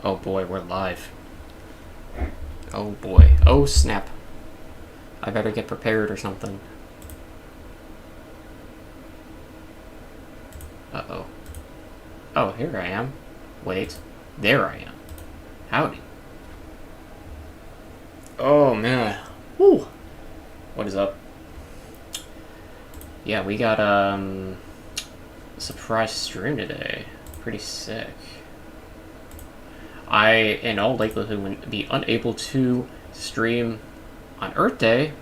Oh boy, we're live. Oh boy. Oh snap. I better get prepared or something. Uh-oh. Oh, here I am. Wait. There I am. Howdy. Oh, man. Woo! What is up? Yeah, we got, a surprise stream today. Pretty sick. I, in all likelihood, would be unable to stream on Earth Day,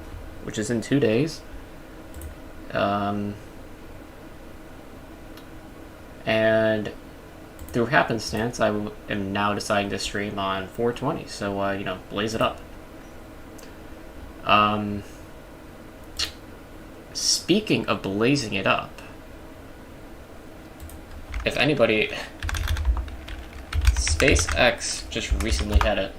which is in 2 days. And through happenstance, I am now deciding to stream on 420, so, you know, blaze it up. Speaking of blazing it up, if anybody... SpaceX just recently had a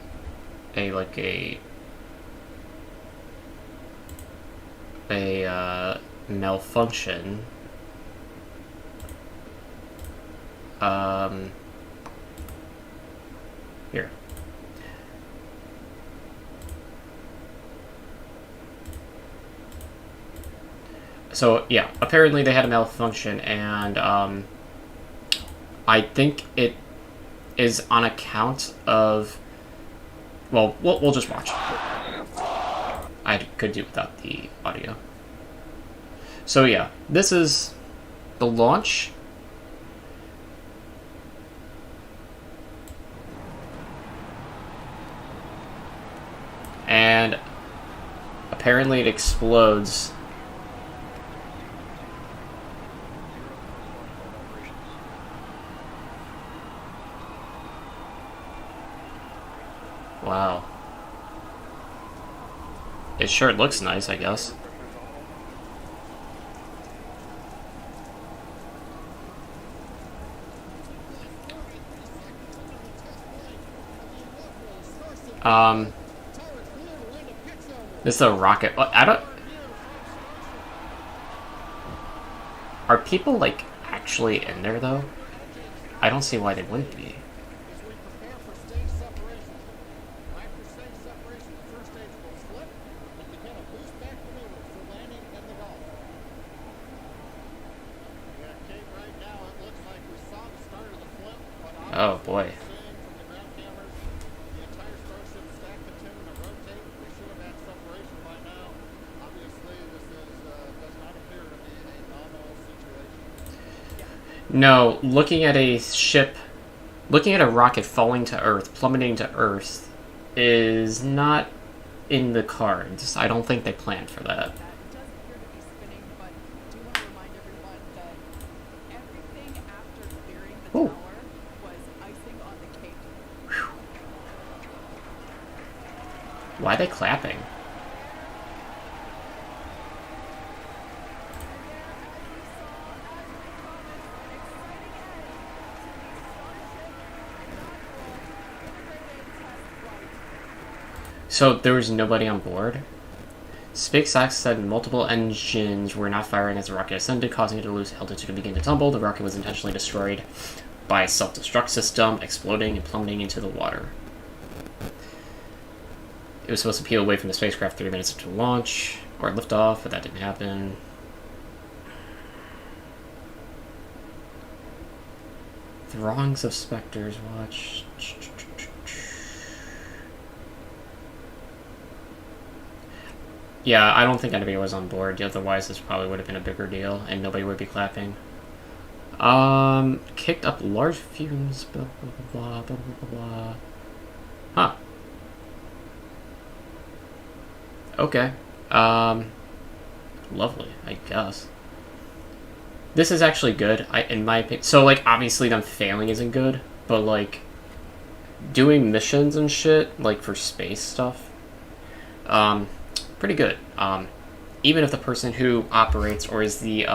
malfunction. Here. So, yeah, apparently they had a malfunction, and, I think it is on account of... Well, we'll just watch. I could do without the audio. So, yeah, this is the launch. And apparently it explodes. Wow. It sure looks nice, I guess. This is a rocket. I don't... Are people, like, actually in there, though? I don't see why they wouldn't be. Oh, boy. No, looking at a ship, looking at a rocket falling to Earth, plummeting to Earth, is not in the cards. I don't think they planned for that. Ooh. Why are they clapping? So there was nobody on board? SpaceX said multiple engines were not firing as the rocket ascended, causing it to lose altitude and begin to tumble. The rocket was intentionally destroyed by a self-destruct system, exploding and plummeting into the water. It was supposed to peel away from the spacecraft 30 minutes into launch, or liftoff, but that didn't happen. Throngs of specters watch. Yeah, I don't think anybody was on board, otherwise this probably would have been a bigger deal, and nobody would be clapping. Kicked up large fumes, blah, blah, blah, blah, blah, blah. Huh. Okay. Lovely, I guess. This is actually good, in my opinion. So, like, obviously them failing isn't good, but, like, doing missions and shit, like, for space stuff, pretty good. Even if the person who operates or is the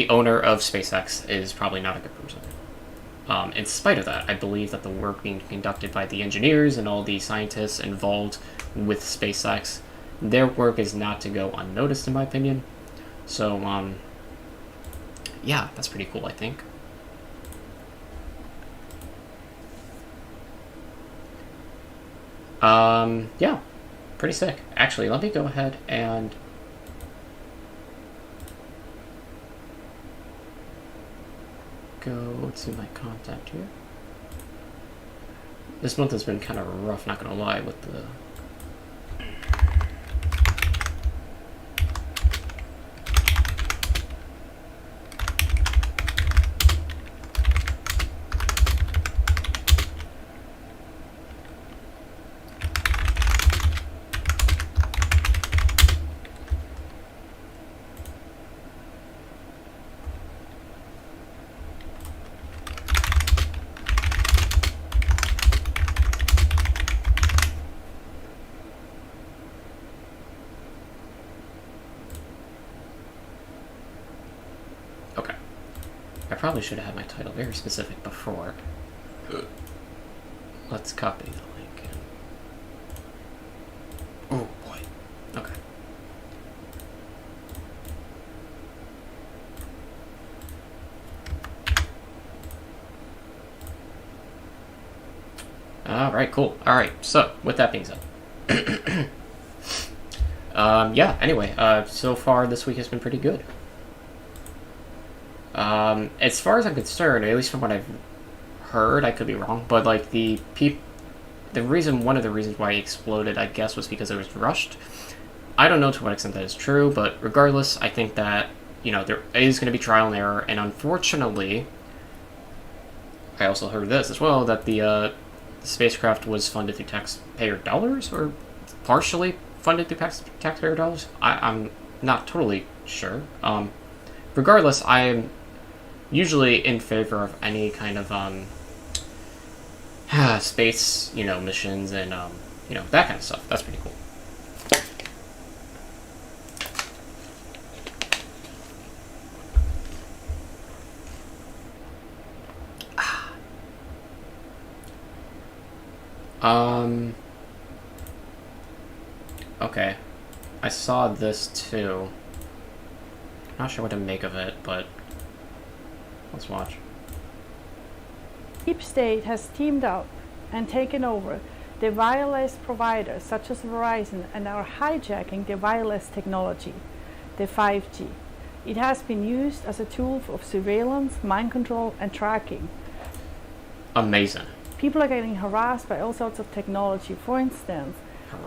owner of SpaceX is probably not a good person. In spite of that, I believe that the work being conducted by the engineers and all the scientists involved with SpaceX, their work is not to go unnoticed, in my opinion. So, yeah, that's pretty cool, I think. Yeah, pretty sick. Actually, let me go ahead and go to my contact here. This month has been kind of rough, not gonna lie, with the... Okay. I probably should have had my title very specific before. Let's copy the link. Oh boy. Okay. Alright, cool. Alright, so, with that being said. Yeah, anyway, so far this week has been pretty good. As far as I'm concerned, at least from what I've heard, I could be wrong, but like one of the reasons why he exploded, I guess, was because it was rushed. I don't know to what extent that is true, but regardless, I think that, you know, there is going to be trial and error, and unfortunately, I also heard this as well, that the spacecraft was funded through taxpayer dollars, or partially funded through taxpayer dollars. I'm not totally sure. Regardless, I am usually in favor of any kind of space, you know, missions and you know, that kind of stuff. That's pretty cool. Okay. I saw this too. Not sure what to make of it, but let's watch. Deep State has teamed up and taken over the wireless providers such as Verizon and are hijacking the wireless technology, the 5G. It has been used as a tool of surveillance, mind control, and tracking. Amazing. People are getting harassed by all sorts of technology. For instance,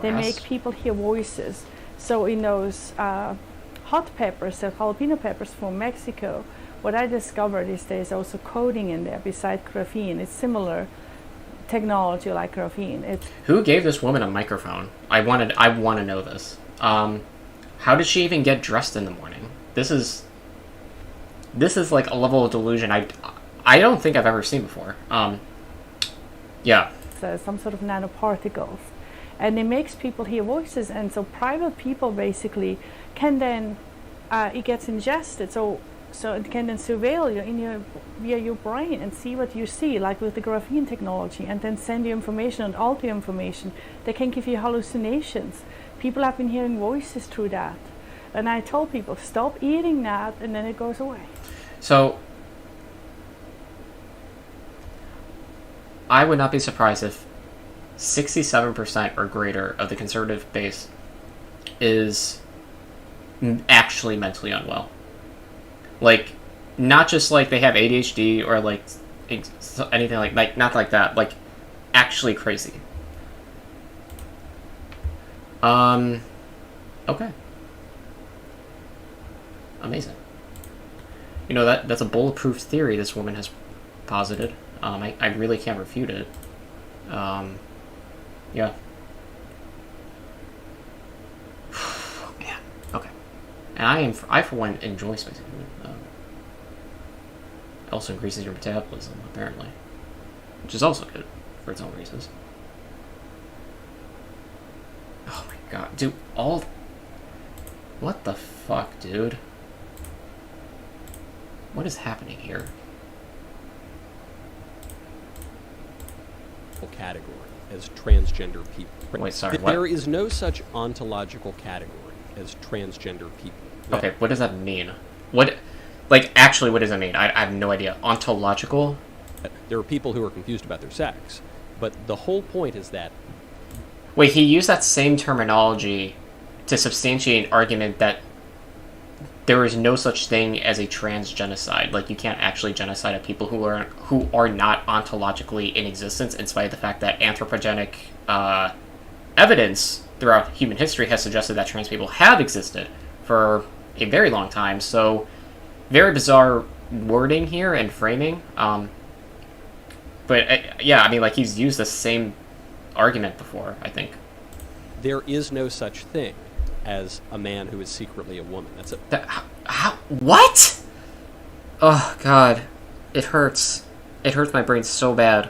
they make people hear voices. So in those hot peppers, the jalapeno peppers from Mexico, what I discovered is there's also coding in there besides graphene. It's similar technology like graphene. Who gave this woman a microphone? I want to know this. How did she even get dressed in the morning? This is like a level of delusion I don't think I've ever seen before. Yeah. Some sort of nanoparticles. And it makes people hear voices, and so private people basically can then, it gets ingested, so it can then surveil you via your brain and see what you see, like with the graphene technology, and then send you information and alter your information. They can give you hallucinations. People have been hearing voices through that. And I told people, stop eating that, and then it goes away. So, I would not be surprised if 67% or greater of the conservative base is actually mentally unwell. Like, not just like they have ADHD or like anything like not like that, like actually crazy. Okay. Amazing. You know, that's a bulletproof theory this woman has posited. I really can't refute it. Yeah. Man. Okay. And I for one enjoy spicy food. It also increases your metabolism, apparently, which is also good for its own reasons. Oh my god, dude! What the fuck, dude? What is happening here? Category as transgender people. Wait, sorry, what? There is no such ontological category as transgender people. Okay, what does that mean? What does that mean? I have no idea. Ontological? There are people who are confused about their sex, but the whole point is that Wait, he used that same terminology to substantiate an argument that there is no such thing as a trans genocide. Like, you can't actually genocide at people who are not ontologically in existence, in spite of the fact that anthropogenic evidence throughout human history has suggested that trans people have existed for a very long time. So, very bizarre wording here and framing. But yeah, I mean, like, he's used the same argument before, I think. There is no such thing as a man who is secretly a woman. That's it. How? What? Oh, God. It hurts. It hurts my brain so bad.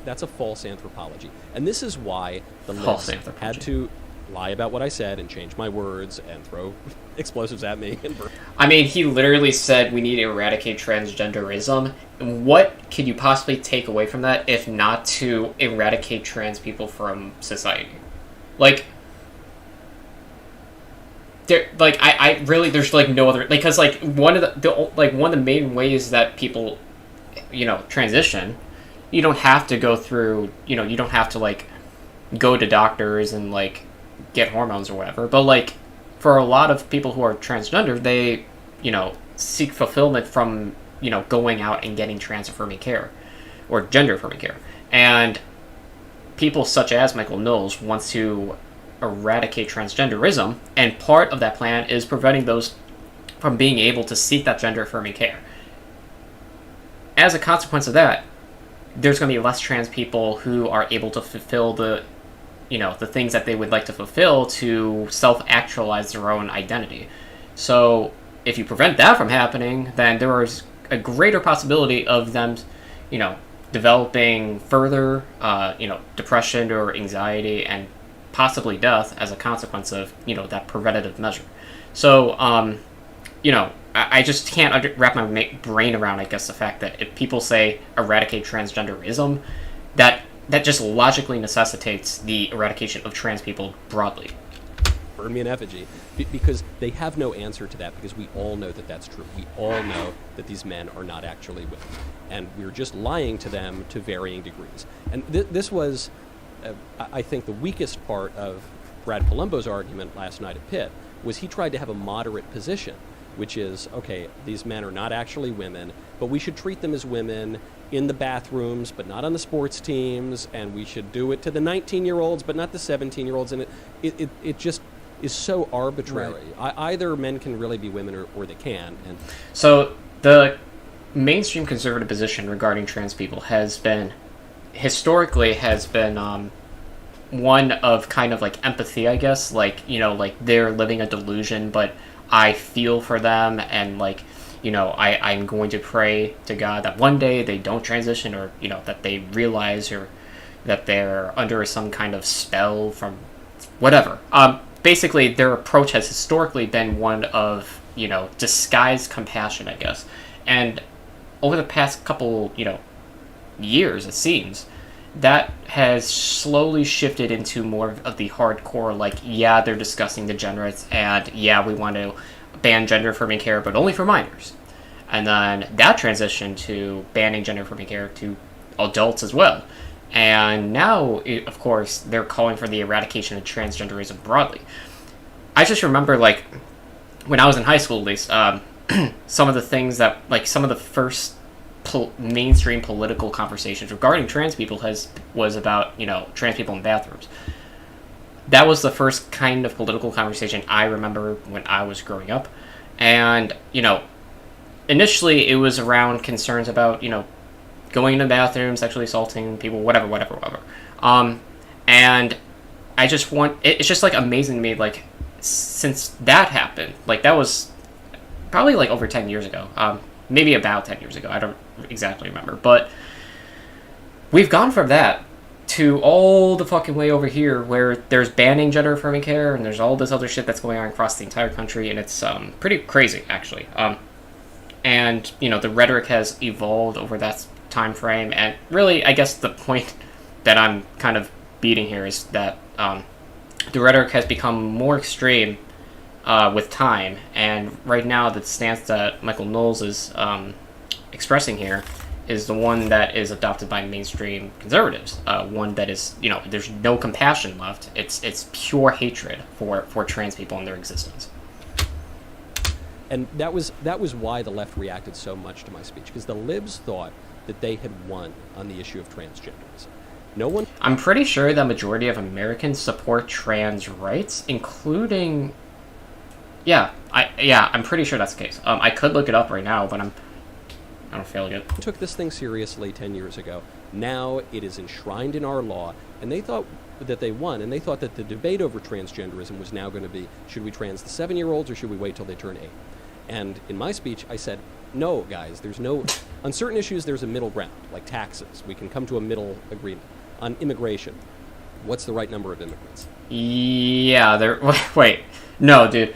That's a false anthropology. And this is why the False libs anthropology. had to lie about what I said and change my words and throw explosives at me. I mean, he literally said we need to eradicate transgenderism. What could you possibly take away from that if not to eradicate trans people from society? Like, I really, there's like no other, because like one of the main ways that people, transition, you don't have to go through, you don't have to like go to doctors and like get hormones or whatever. But like for a lot of people who are transgender, they, seek fulfillment from, going out and getting trans-affirming care or gender-affirming care. And people such as Michael Knowles wants to eradicate transgenderism, and part of that plan is preventing those from being able to seek that gender-affirming care. As a consequence of that, there's going to be less trans people who are able to fulfill the things that they would like to fulfill to self-actualize their own identity. So if you prevent that from happening, then there is a greater possibility of them, developing further, depression or anxiety and possibly death as a consequence of, that preventative measure. So, I just can't wrap my brain around, I guess, the fact that if people say eradicate transgenderism, that just logically necessitates the eradication of trans people broadly. Burn me in effigy. Because they have no answer to that, because we all know that that's true. We all know that these men are not actually women. And we're just lying to them to varying degrees. And this was, I think, the weakest part of Brad Palumbo's argument last night at Pitt, was he tried to have a moderate position, which is, okay, these men are not actually women, but we should treat them as women in the bathrooms, but not on the sports teams, and we should do it to the 19-year-olds, but not the 17-year-olds. And it just is so arbitrary. Right. Either men can really be women or they can. And so the mainstream conservative position regarding trans people historically has been one of kind of like empathy, I guess, like, like they're living a delusion, but I feel for them, and like, I'm going to pray to God that one day they don't transition, or, that they realize, or that they're under some kind of spell from whatever. Basically, their approach has historically been one of, disguised compassion, I guess. And over the past couple, years, it seems, that has slowly shifted into more of the hardcore, like, yeah, they're discussing degenerates, and yeah, we want to ban gender-affirming care, but only for minors. And then that transitioned to banning gender-affirming care to adults as well. And now, of course, they're calling for the eradication of transgenderism broadly. I just remember, like, when I was in high school, at least, some of the things that, like, some of the first mainstream political conversations regarding trans people was about, trans people in bathrooms. That was the first kind of political conversation I remember when I was growing up. And, initially it was around concerns about, going into bathrooms, sexually assaulting people, whatever. And I just it's just, like, amazing to me, like, since that happened, like, that was probably, like, over 10 years ago, maybe about 10 years ago, I don't exactly remember, but we've gone from that to all the fucking way over here, where there's banning gender-affirming care, and there's all this other shit that's going on across the entire country, and it's, pretty crazy, actually. And, the rhetoric has evolved over that time frame, and really, I guess the point that I'm kind of beating here is that the rhetoric has become more extreme with time, and right now the stance that Michael Knowles is expressing here is the one that is adopted by mainstream conservatives. One that is, there's no compassion left. It's pure hatred for trans people and their existence. And that was why the left reacted so much to my speech, because the libs thought that they had won on the issue of transgenderism. No one. I'm pretty sure the majority of Americans support trans rights, including. I'm pretty sure that's the case. I could look it up right now, but I don't feel good. Took this thing seriously 10 years ago. Now it is enshrined in our law, and they thought that they won, and they thought that the debate over transgenderism was now going to be, should we trans the 7-year-olds or should we wait till they turn 8? And in my speech, I said, no, guys, on certain issues, there's a middle ground, like taxes. We can come to a middle agreement. On immigration, what's the right number of immigrants? Yeah, wait. No, dude.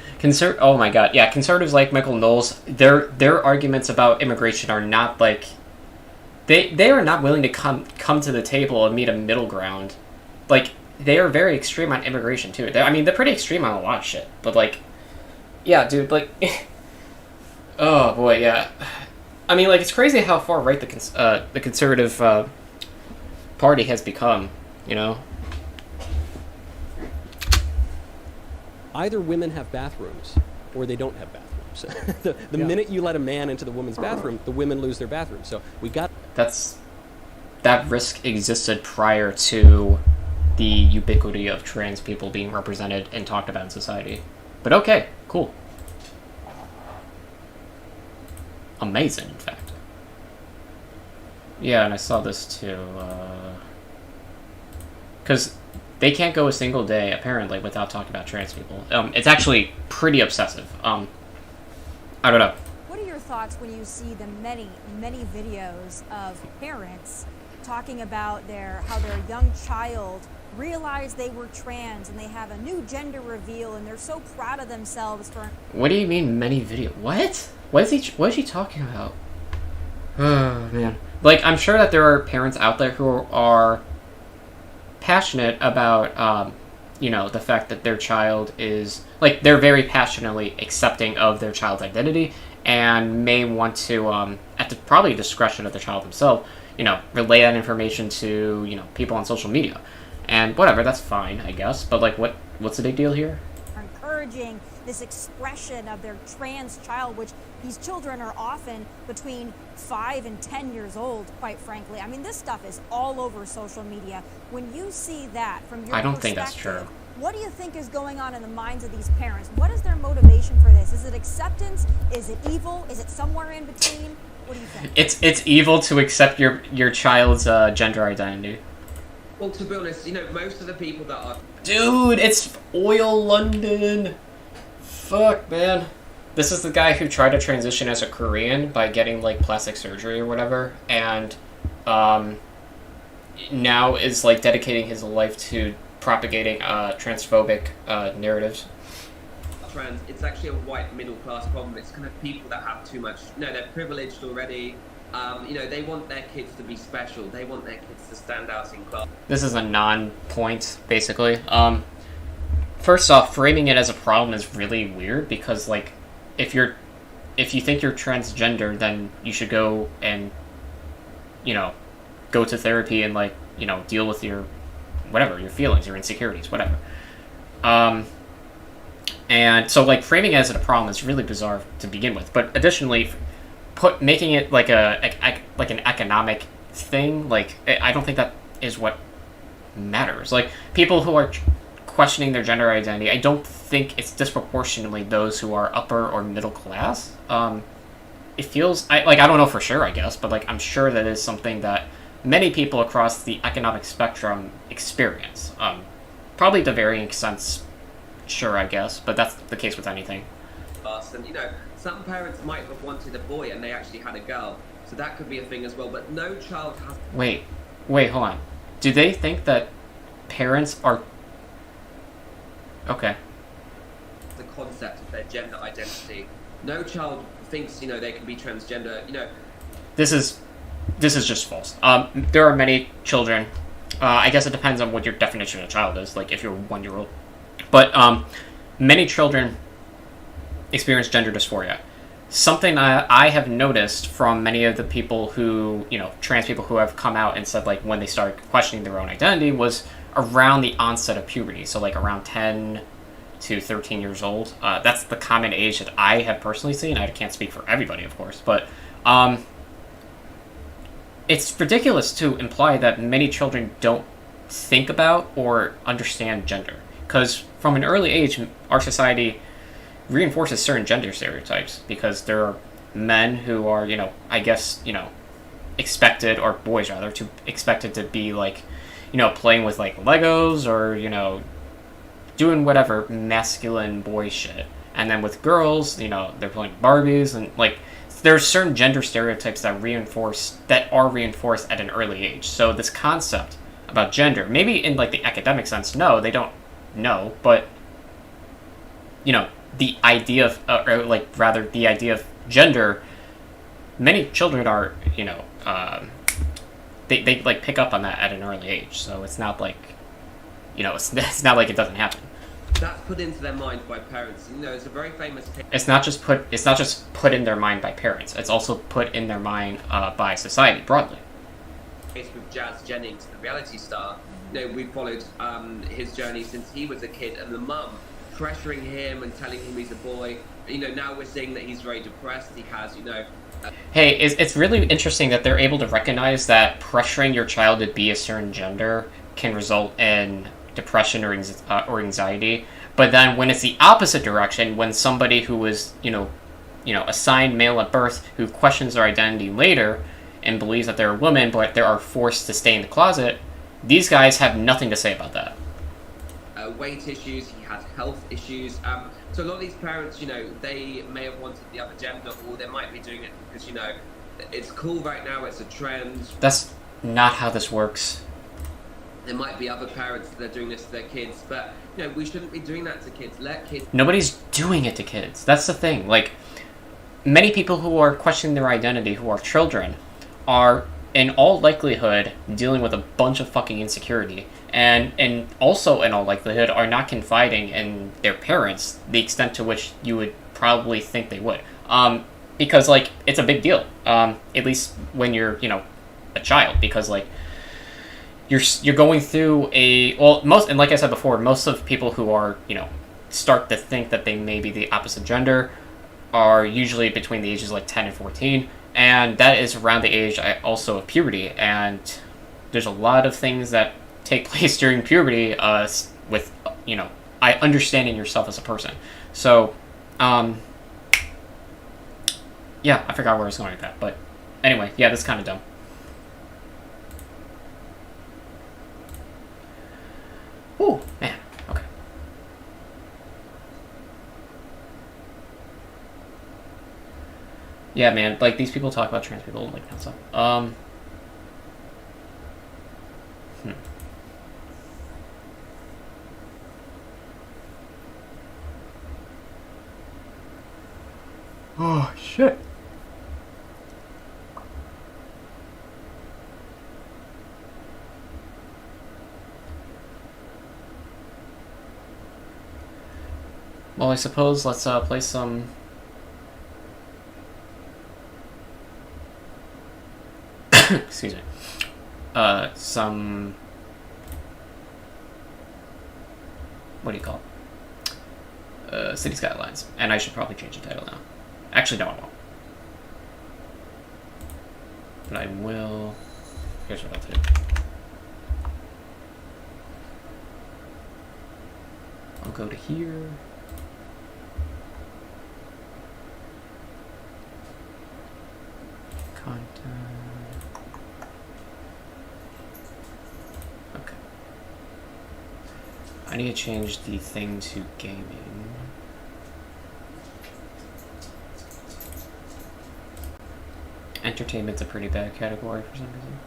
Oh my god. Yeah, conservatives like Michael Knowles, their arguments about immigration are not like... They are not willing to come to the table and meet a middle ground. Like, they are very extreme on immigration, too. They're pretty extreme on a lot of shit. But, like... Yeah, dude, like... oh, boy, yeah. I mean, like, it's crazy how far right the conservative party has become, Either women have bathrooms or they don't have bathrooms. the minute you let a man into the women's bathroom, the women lose their bathroom. So that risk existed prior to the ubiquity of trans people being represented and talked about in society. But okay, cool. Amazing, in fact. Yeah, and I saw this too. Because they can't go a single day, apparently, without talking about trans people. It's actually pretty obsessive. I don't know. What are your thoughts when you see the many, many videos of parents talking about how their young child realized they were trans and they have a new gender reveal and they're so proud of themselves for... What do you mean many videos? What? What is he talking about? Oh, man. Like, I'm sure that there are parents out there who are passionate about, the fact that their child is... Like, they're very passionately accepting of their child's identity and may want to, at the probably discretion of the child himself, relay that information to, people on social media. And whatever, that's fine, I guess. But, like, what's the big deal here? Encouraging this expression of their trans child, which these children are often between 5 and 10 years old, quite frankly. I mean, this stuff is all over social media. When you see that from your I don't think that's true. What do you think is going on in the minds of these parents? What is their motivation for this? Is it acceptance? Is it evil? Is it somewhere in between? What do you think? It's evil to accept your child's gender identity. Well, to be honest, most of the people that are... Dude, it's Oil London! Fuck, man. This is the guy who tried to transition as a Korean by getting, like, plastic surgery or whatever, and, now is, like, dedicating his life to propagating, transphobic, narratives. Trans, it's actually a white middle-class problem. It's kind of people that have too much... they're privileged already. They want their kids to be special. They want their kids to stand out in class. This is a non-point, basically. First off, framing it as a problem is really weird because, like, if you think you're transgender, then you should go and, go to therapy and, like, deal with your feelings, your insecurities, whatever. And so, like, framing it as a problem is really bizarre to begin with. But additionally, making it like an economic thing, like, I don't think that is what matters. Like, people who are questioning their gender identity, I don't think it's disproportionately those who are upper or middle class. It feels I don't know for sure, I guess, but, like, I'm sure that is something that many people across the economic spectrum experience. Probably to varying extents, sure, I guess, but that's the case with anything. And some parents might have wanted a boy and they actually had a girl, so that could be a thing as well. But no child has. Wait, hold on. Do they think that parents are? Okay. The concept of their gender identity. No child thinks they can be transgender. This is just false. There are many children. I guess it depends on what your definition of a child is. Like if you're 1-year-old, but many children experience gender dysphoria. something I have noticed from many of the people who, trans people who have come out and said, like, when they started questioning their own identity was around the onset of puberty. So, like, around 10 to 13 years old. That's the common age that I have personally seen. I can't speak for everybody, of course, but it's ridiculous to imply that many children don't think about or understand gender. Because from an early age, our society reinforces certain gender stereotypes because there are men who are, expected, or boys rather, to expected to be like, playing with like Legos or, doing whatever masculine boy shit. And then with girls, they're playing Barbies and like there's certain gender stereotypes that are reinforced at an early age. So this concept about gender, maybe in like the academic sense, no, they don't know, but the idea of, the idea of gender, many children are, they like pick up on that at an early age. So it's not like, it's not like it doesn't happen. That's put into their mind by parents. It's a very famous case. It's not just put in their mind by parents. It's also put in their mind by society broadly. With Jazz Jennings, the reality star, we followed his journey since he was a kid, and the mum pressuring him and telling him he's a boy. Now we're seeing that he's very depressed. He has, Hey, it's really interesting that they're able to recognize that pressuring your child to be a certain gender can result in depression or anxiety. But then when it's the opposite direction, when somebody who is, assigned male at birth, who questions their identity later and believes that they're a woman, but they are forced to stay in the closet, these guys have nothing to say about that. Weight issues, he had health issues. So a lot of these parents, they may have wanted the other gender, or they might be doing it because, it's cool right now, it's a trend. That's not how this works. There might be other parents that are doing this to their kids, but, we shouldn't be doing that to kids. Let kids... Nobody's doing it to kids. That's the thing. Like, many people who are questioning their identity, who are children, are, in all likelihood, dealing with a bunch of fucking insecurity. And also, in all likelihood, are not confiding in their parents the extent to which you would probably think they would. Because, like, it's a big deal. At least when you're, a child. Because, like, you're going through and like I said before, most of people who are, start to think that they may be the opposite gender are usually between the ages like 10 and 14. And that is around the age also of puberty. And there's a lot of things that take place during puberty with, understanding yourself as a person. So, yeah, I forgot where I was going with that. But anyway, yeah, that's kind of dumb. Ooh, man. Okay. Yeah, man. Like, these people talk about trans people like nonstop. Oh, shit. Well, I suppose let's play some... Excuse me. Some... What do you call it? City Skylines. And I should probably change the title now. Actually, no, I won't. But I will... Here's what I'll do. I'll go to here. Content. Okay. I need to change the thing to gaming. Entertainment's a pretty bad category for some reason.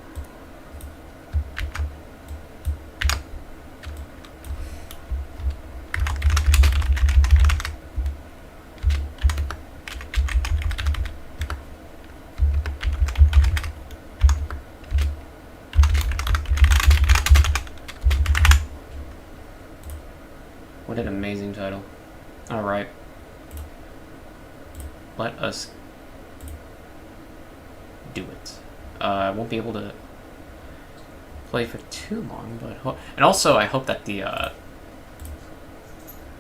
What an amazing title. Alright. let us do it. I won't be able to play for too long, but and also I hope that the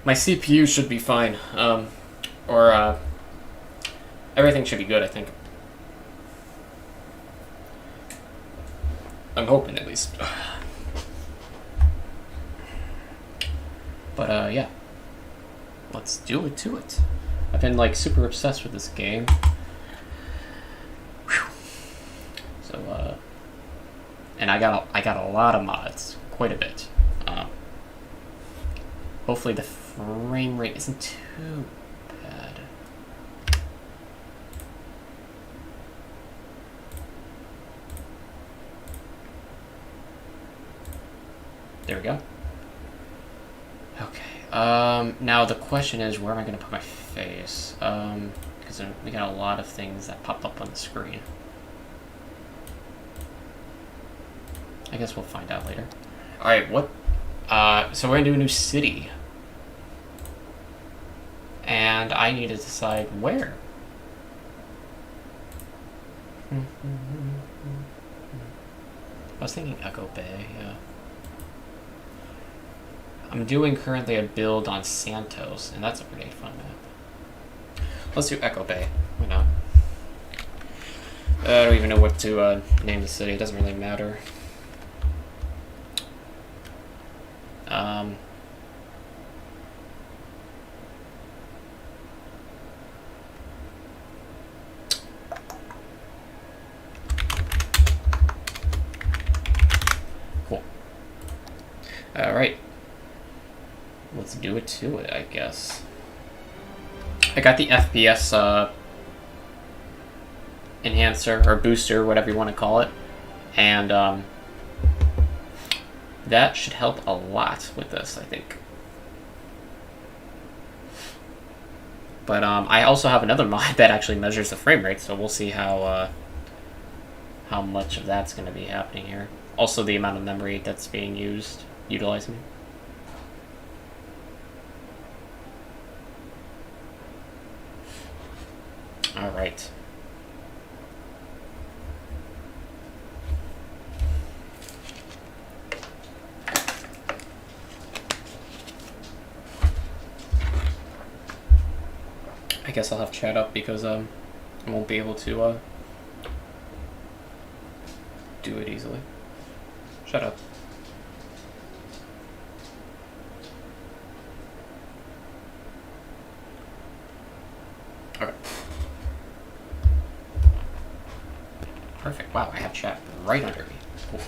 my CPU should be fine, or everything should be good. I think. I'm hoping, at least. But yeah, let's do it to it. I've been like super obsessed with this game. Whew. So and I got a lot of mods, quite a bit. Hopefully the frame rate isn't too bad. There we go. Okay. Now the question is, where am I going to put my face? Because we got a lot of things that pop up on the screen. I guess we'll find out later. All right. What? So we're going to do a new city, and I need to decide where. I was thinking Echo Bay. Yeah. I'm doing currently a build on Santos, and that's a pretty fun map. Let's do Echo Bay. Why not? I don't even know what to name the city. It doesn't really matter. Cool. All right. Let's do it to it, I guess. I got the FPS enhancer or booster, whatever you want to call it, and that should help a lot with this, I think. But I also have another mod that actually measures the frame rate, so we'll see how much of that's going to be happening here. Also, the amount of memory that's being utilizing. All right. I guess I'll have chat up because I won't be able to do it easily. Shut up. Okay. Perfect. Wow, I have chat right under me. Cool.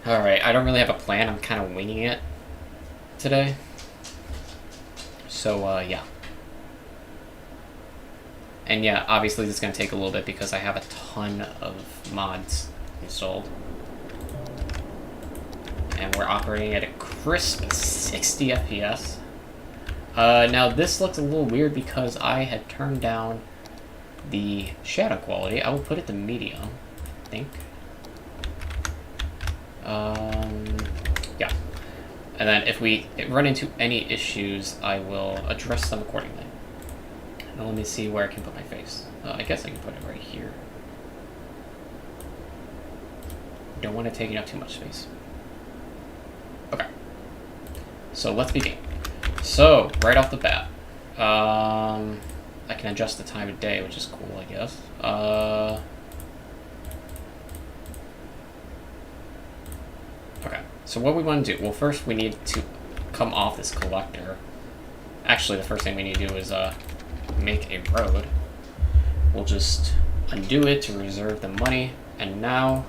Alright, I don't really have a plan. I'm kind of winging it today. So, yeah. And yeah, obviously this is going to take a little bit because I have a ton of mods installed. And we're operating at a crisp 60 FPS. Now this looks a little weird because I had turned down the shadow quality. I will put it to medium, I think. Yeah. And then if we run into any issues, I will address them accordingly. Now let me see where I can put my face. I guess I can put it right here. Don't want to take up too much space. Okay. So let's begin. So, right off the bat, I can adjust the time of day, which is cool, I guess. Okay, so what we want to do, well, first we need to come off this collector. Actually, the first thing we need to do is make a road. We'll just undo it to reserve the money, and now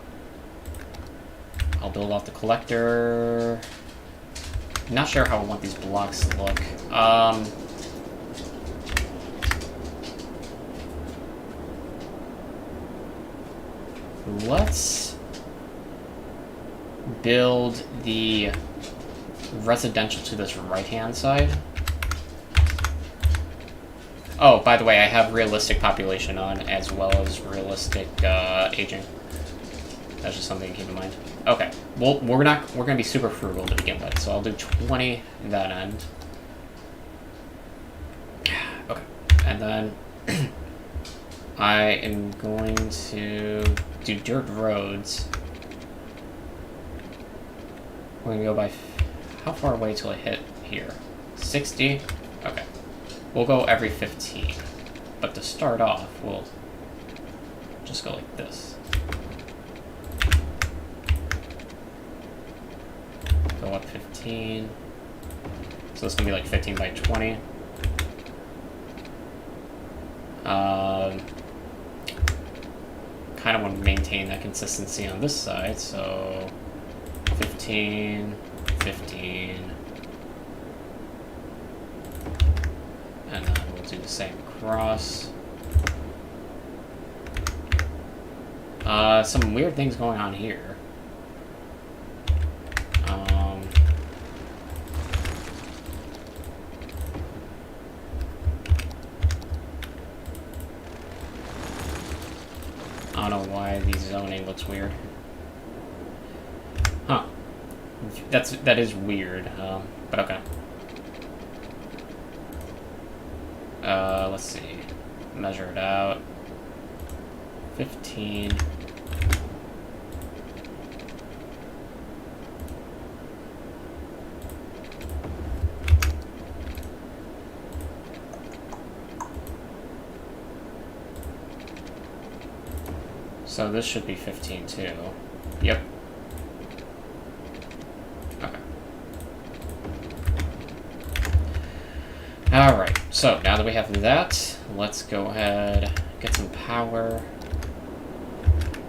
I'll build off the collector. Not sure how I want these blocks to look. Let's build the residential to this right-hand side. Oh, by the way, I have realistic population on as well as realistic aging. That's just something to keep in mind. Okay, well, we're gonna be super frugal to begin with, so I'll do 20 in that end. Okay, and then I am going to do dirt roads. We're gonna go by, how far away till I hit here? 60? Okay. We'll go every 15. But to start off, we'll just go like this. Go up 15. So this is gonna be like 15 by 20. Kind of want to maintain that consistency on this side, so 15, 15, and then we'll do the same across. Some weird things going on here. I don't know why the zoning looks weird. Huh. That is weird, but okay. Let's see. Measure it out. 15. So this should be 15 too. Yep. Okay. Alright, so now that we have that, let's go ahead, get some power.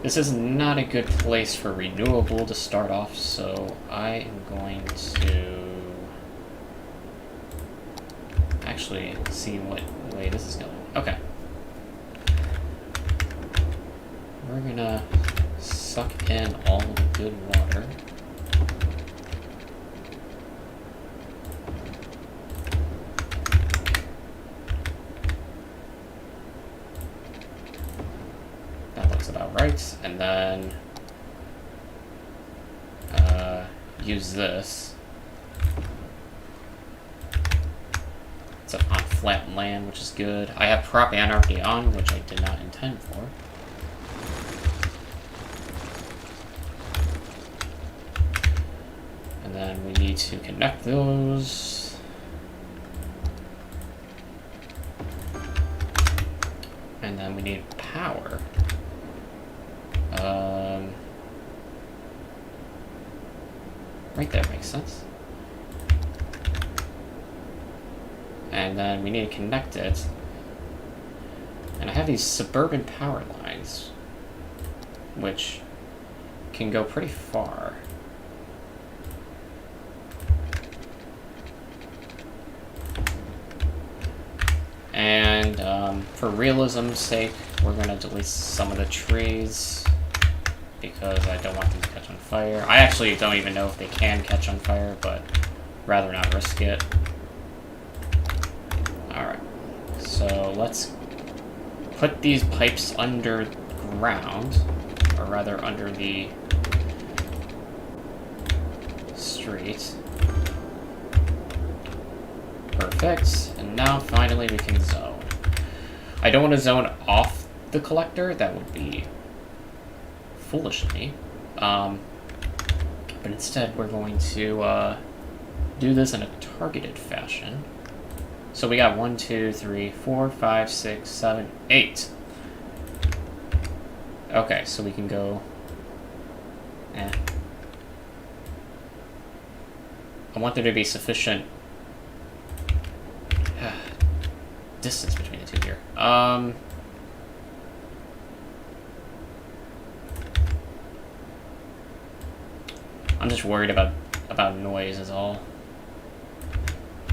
This is not a good place for renewable to start off, so I am going to actually see what way this is going. Okay. We're gonna suck in all the good water. That looks about right. And then use this. It's on flat land, which is good. I have prop anarchy on, which I did not intend for. And then we need to connect those. And then we need power. Right there makes sense. And then we need to connect it. And I have these suburban power lines, which can go pretty far. And for realism's sake, we're going to delete some of the trees because I don't want them to catch on fire. I actually don't even know if they can catch on fire, but rather not risk it. Alright, so let's put these pipes underground, or rather under the street. Perfect, and now finally we can zone. I don't want to zone off the collector, that would be foolish of me. But instead we're going to do this in a targeted fashion. So we got 1, 2, 3, 4, 5, 6, 7, 8. Okay, so we can go... I want there to be sufficient distance between the two here. I'm just worried about noise is all.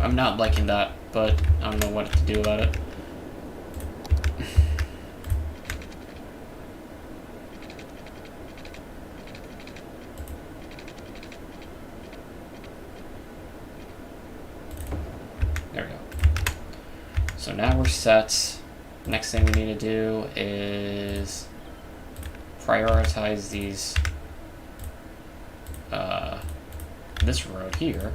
I'm not liking that, but I don't know what to do about it. There we go. So now we're set. Next thing we need to do is prioritize these this road here.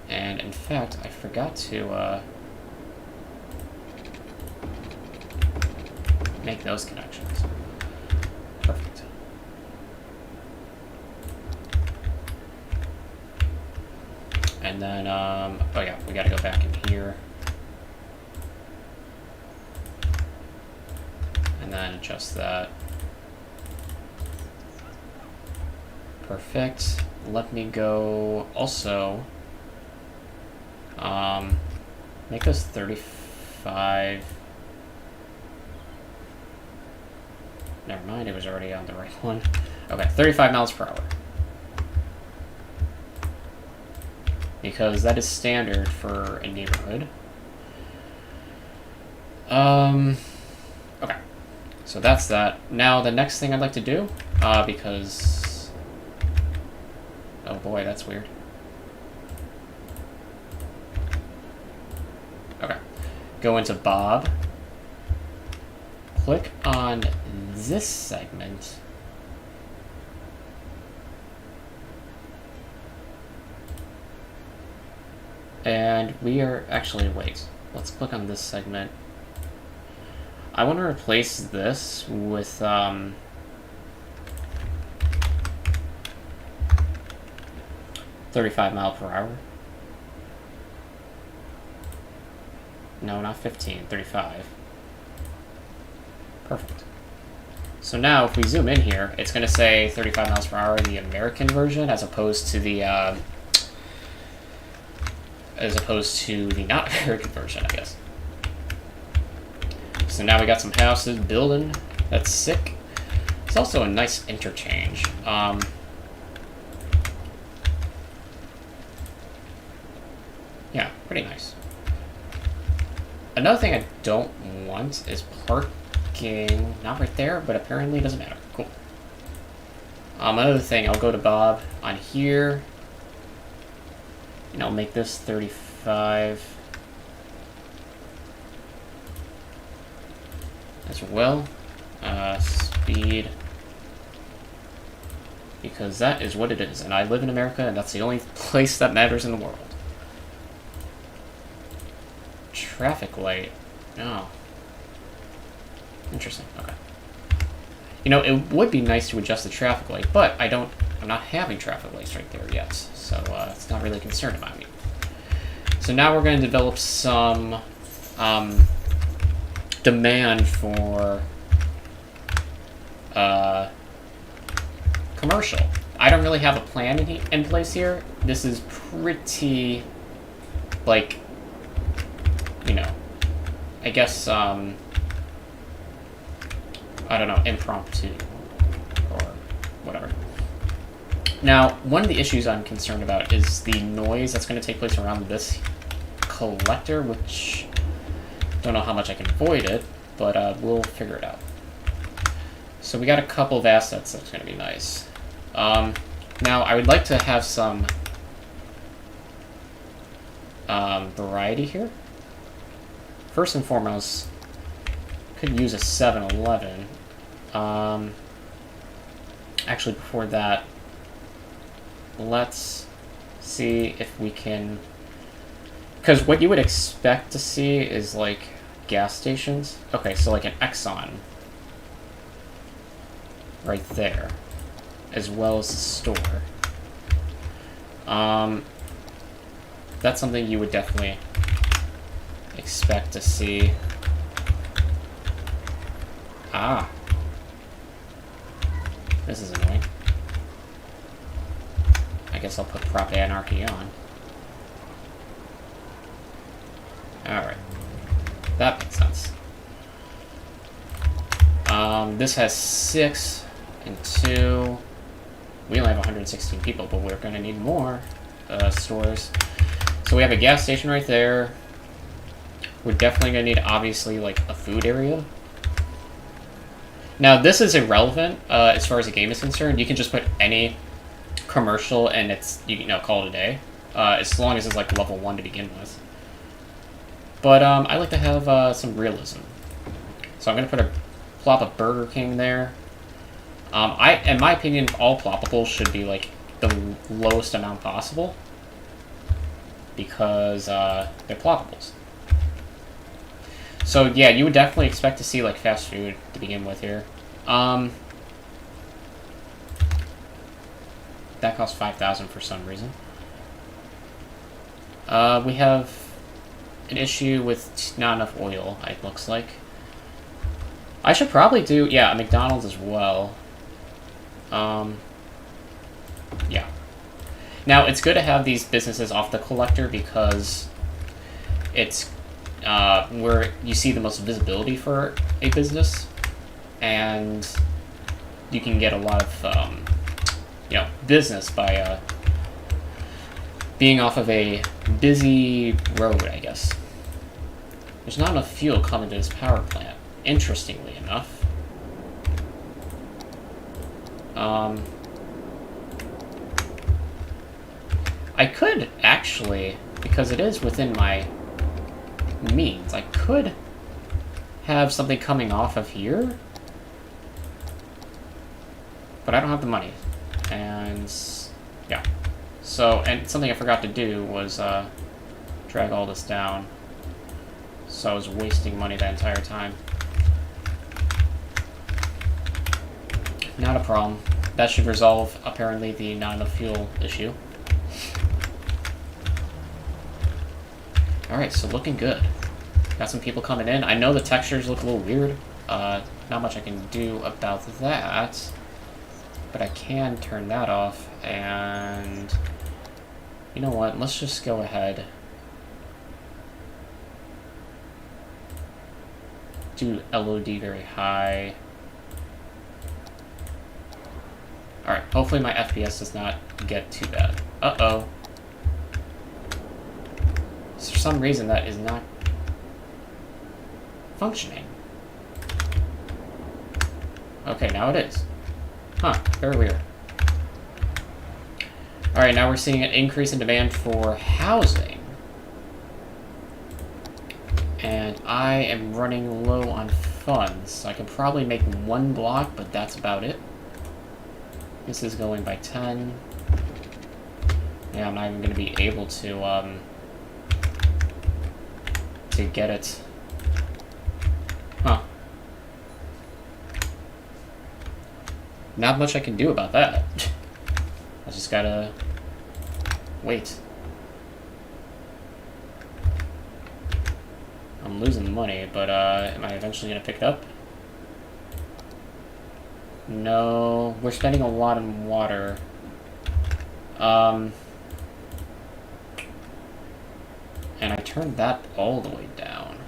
And in fact, I forgot to make those connections. Perfect. And then, oh yeah, we gotta go back in here. And then adjust that. Perfect. Let me go also make this 35. Never mind, it was already on the right one. Okay, 35 miles per hour. Because that is standard for a neighborhood. Okay. So that's that. Now the next thing I'd like to do, because... Oh boy, that's weird. Okay. Go into Bob. Click on this segment. And we are... Actually, wait. Let's click on this segment. I want to replace this with, 35 mile per hour. No, not 15, 35. Perfect. So now, if we zoom in here, it's going to say 35 miles per hour, the American version, as opposed to the not American version, I guess. So now we got some houses building. That's sick. It's also a nice interchange. Yeah, pretty nice. Another thing I don't want is parking. Not right there, but apparently it doesn't matter. Cool. Another thing, I'll go to Bob on here. And I'll make this 35 as well. Speed. Because that is what it is. And I live in America, and that's the only place that matters in the world. Traffic light. Oh. Interesting. Okay. You know, it would be nice to adjust the traffic light, but I'm not having traffic lights right there yet, so it's not really a concern about me. So now we're going to develop some demand for commercial. I don't really have a plan in place here. This is pretty, like, you know, I guess, I don't know, impromptu, or whatever. Now, one of the issues I'm concerned about is the noise that's going to take place around this collector, which don't know how much I can avoid it, but we'll figure it out. So we got a couple of assets that's going to be nice. Now, I would like to have some variety here. First and foremost, could use a 7-Eleven. Actually, before that, let's see if we can... Because what you would expect to see is, like, gas stations. Okay, so like an Exxon. Right there. As well as a store. That's something you would definitely expect to see. Ah. This is annoying. I guess I'll put Prop Anarchy on. Alright. That makes sense. This has 6 and 2. We only have 116 people, but we're going to need more stores. So we have a gas station right there. We're definitely going to need, obviously, like, a food area. Now, this is irrelevant as far as the game is concerned. You can just put any commercial and it's, you know, call it a day. As long as it's, like, level 1 to begin with. But I like to have some realism. So I'm going to plop a Burger King there. In my opinion, all ploppables should be like the lowest amount possible because they're ploppables. So yeah, you would definitely expect to see like fast food to begin with here. That costs 5,000 for some reason. We have an issue with not enough oil, it looks like. I should probably do, yeah, a McDonald's as well. Yeah. Now, it's good to have these businesses off the collector because it's where you see the most visibility for a business, and you can get a lot of, you know, business by being off of a busy road, I guess. There's not enough fuel coming to this power plant, interestingly enough. I could actually, because it is within my means, I could have something coming off of here, but I don't have the money. And yeah, so, and something I forgot to do was drag all this down, so I was wasting money that entire time. Not a problem. That should resolve, apparently, the not enough fuel issue. Alright, so looking good. Got some people coming in. I know the textures look a little weird. Not much I can do about that. But I can turn that off, and... you know what? Let's just go ahead. Do LOD very high. Alright, hopefully my FPS does not get too bad. Uh-oh. For some reason that is not functioning. Okay, now it is. Huh, very weird. Alright, now we're seeing an increase in demand for housing. And I am running low on funds. I can probably make one block, but that's about it. This is going by 10. Yeah, I'm not even going to be able to get it. Huh. Not much I can do about that. I just gotta wait. I'm losing money, but am I eventually gonna pick it up? No, we're spending a lot on water. And I turned that all the way down.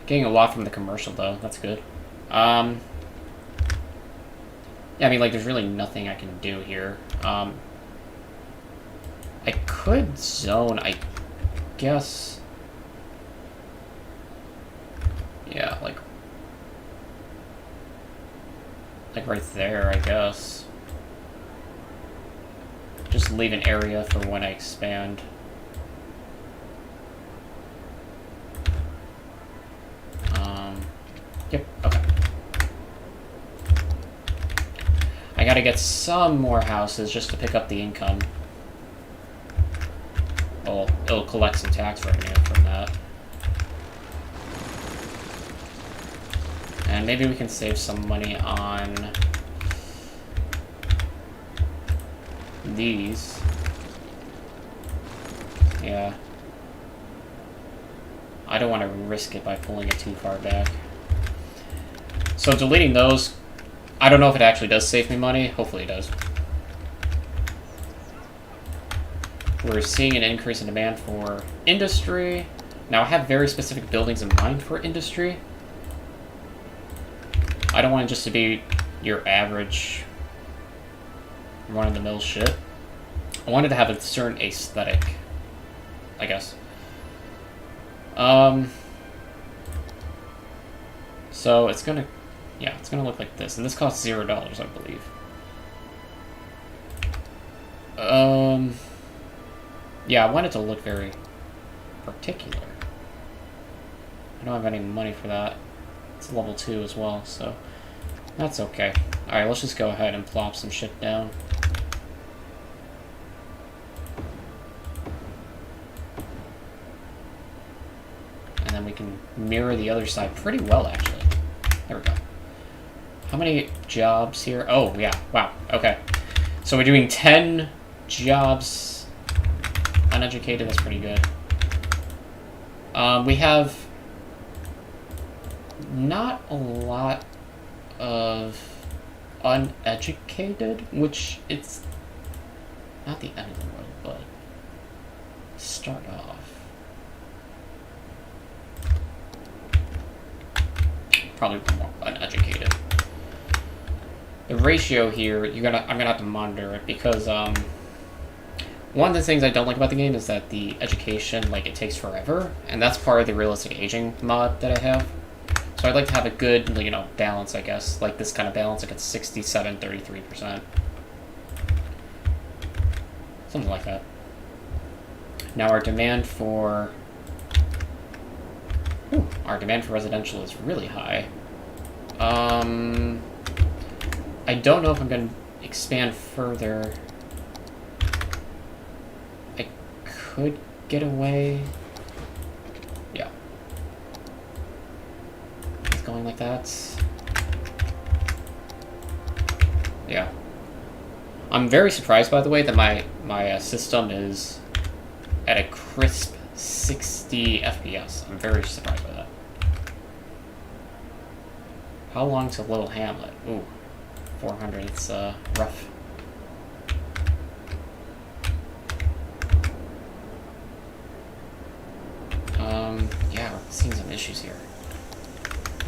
Getting a lot from the commercial, though. That's good. Yeah, I mean, like, there's really nothing I can do here. I could zone, I guess. Yeah, like right there, I guess. Just leave an area for when I expand. Yep, okay. I gotta get some more houses just to pick up the income. Well, it'll collect some tax revenue from that. And maybe we can save some money on these. Yeah. I don't want to risk it by pulling it too far back. So deleting those, I don't know if it actually does save me money. Hopefully it does. We're seeing an increase in demand for industry. Now I have very specific buildings in mind for industry. I don't want it just to be your average run-of-the-mill shit. I wanted to have a certain aesthetic, I guess. So it's gonna, yeah, it's gonna look like this, and this costs $0, I believe. Yeah, I want it to look very particular. I don't have any money for that. It's level 2 as well, so that's okay. Alright, let's just go ahead and plop some shit down. And then we can mirror the other side pretty well, actually. There we go. How many jobs here? Oh, yeah. Wow. Okay. So we're doing 10 jobs uneducated. That's pretty good. We have not a lot of uneducated, which it's not the end of the world, but start off. Probably more uneducated. The ratio here, I'm gonna have to monitor it because one of the things I don't like about the game is that the education, like, it takes forever, and that's part of the realistic aging mod that I have. So I'd like to have a good, you know, balance, I guess, like this kind of balance, like it's 67, 33%. Something like that. Now our demand for residential is really high. I don't know if I'm going to expand further. I could get away. Yeah. It's going like that. Yeah. I'm very surprised, by the way, that my system is at a crisp 60 FPS. I'm very surprised by that. How long to Little Hamlet? Ooh, 400. It's rough. Yeah, we're seeing some issues here.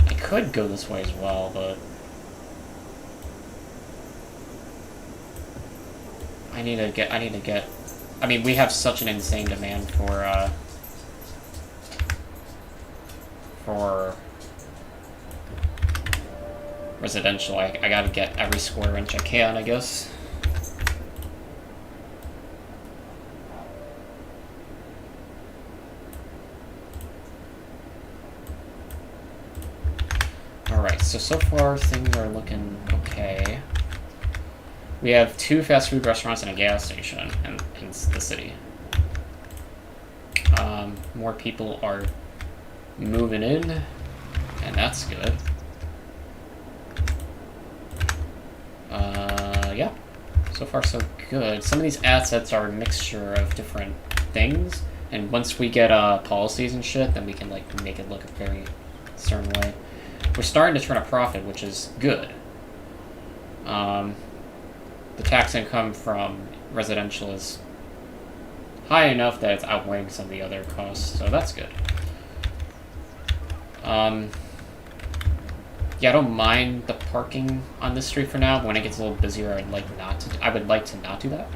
I could go this way as well, but I need to get. I mean, we have such an insane demand for residential. I gotta get every square inch I can, I guess. Alright, so far things are looking okay. We have 2 fast food restaurants and a gas station in the city. More people are moving in, and that's good. Yeah. So far, so good. Some of these assets are a mixture of different things, and once we get policies and shit, then we can, like, make it look a very certain way. We're starting to turn a profit, which is good. The tax income from residential is high enough that it's outweighing some of the other costs, so that's good. Yeah, I don't mind the parking on this street for now, but when it gets a little busier, I would like to not do that.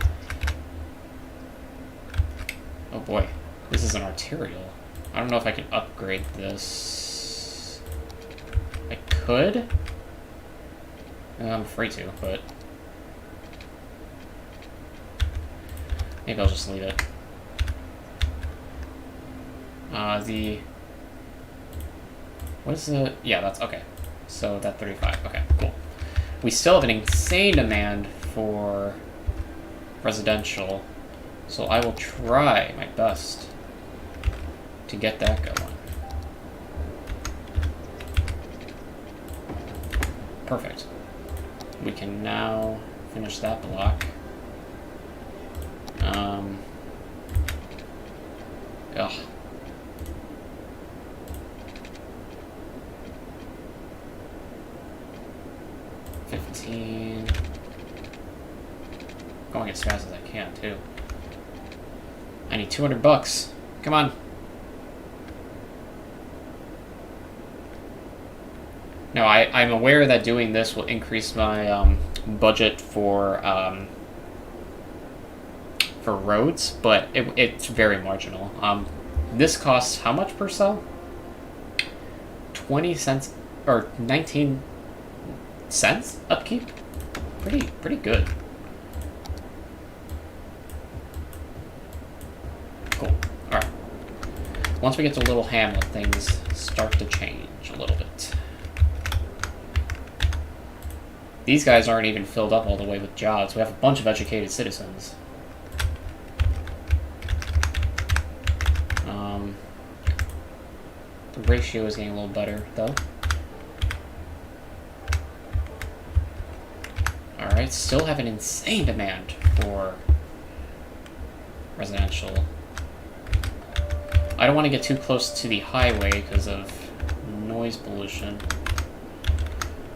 Oh boy, this is an arterial. I don't know if I can upgrade this. I could. I'm free to, but maybe I'll just leave it. What is the... Yeah, that's... Okay. So, that 35. Okay, cool. We still have an insane demand for residential, so I will try my best to get that going. Perfect. We can now finish that block. Ugh. Going as fast as I can, too. I need $200. Come on. No, I'm aware that doing this will increase my budget for roads, but it's very marginal. This costs how much per cell? 20 cents or 19 cents upkeep? Pretty good. Cool. Alright. once we get to Little Hamlet, things start to change a little bit. These guys aren't even filled up all the way with jobs. We have a bunch of educated citizens. The ratio is getting a little better, though. Alright, still have an insane demand for residential. I don't want to get too close to the highway because of noise pollution.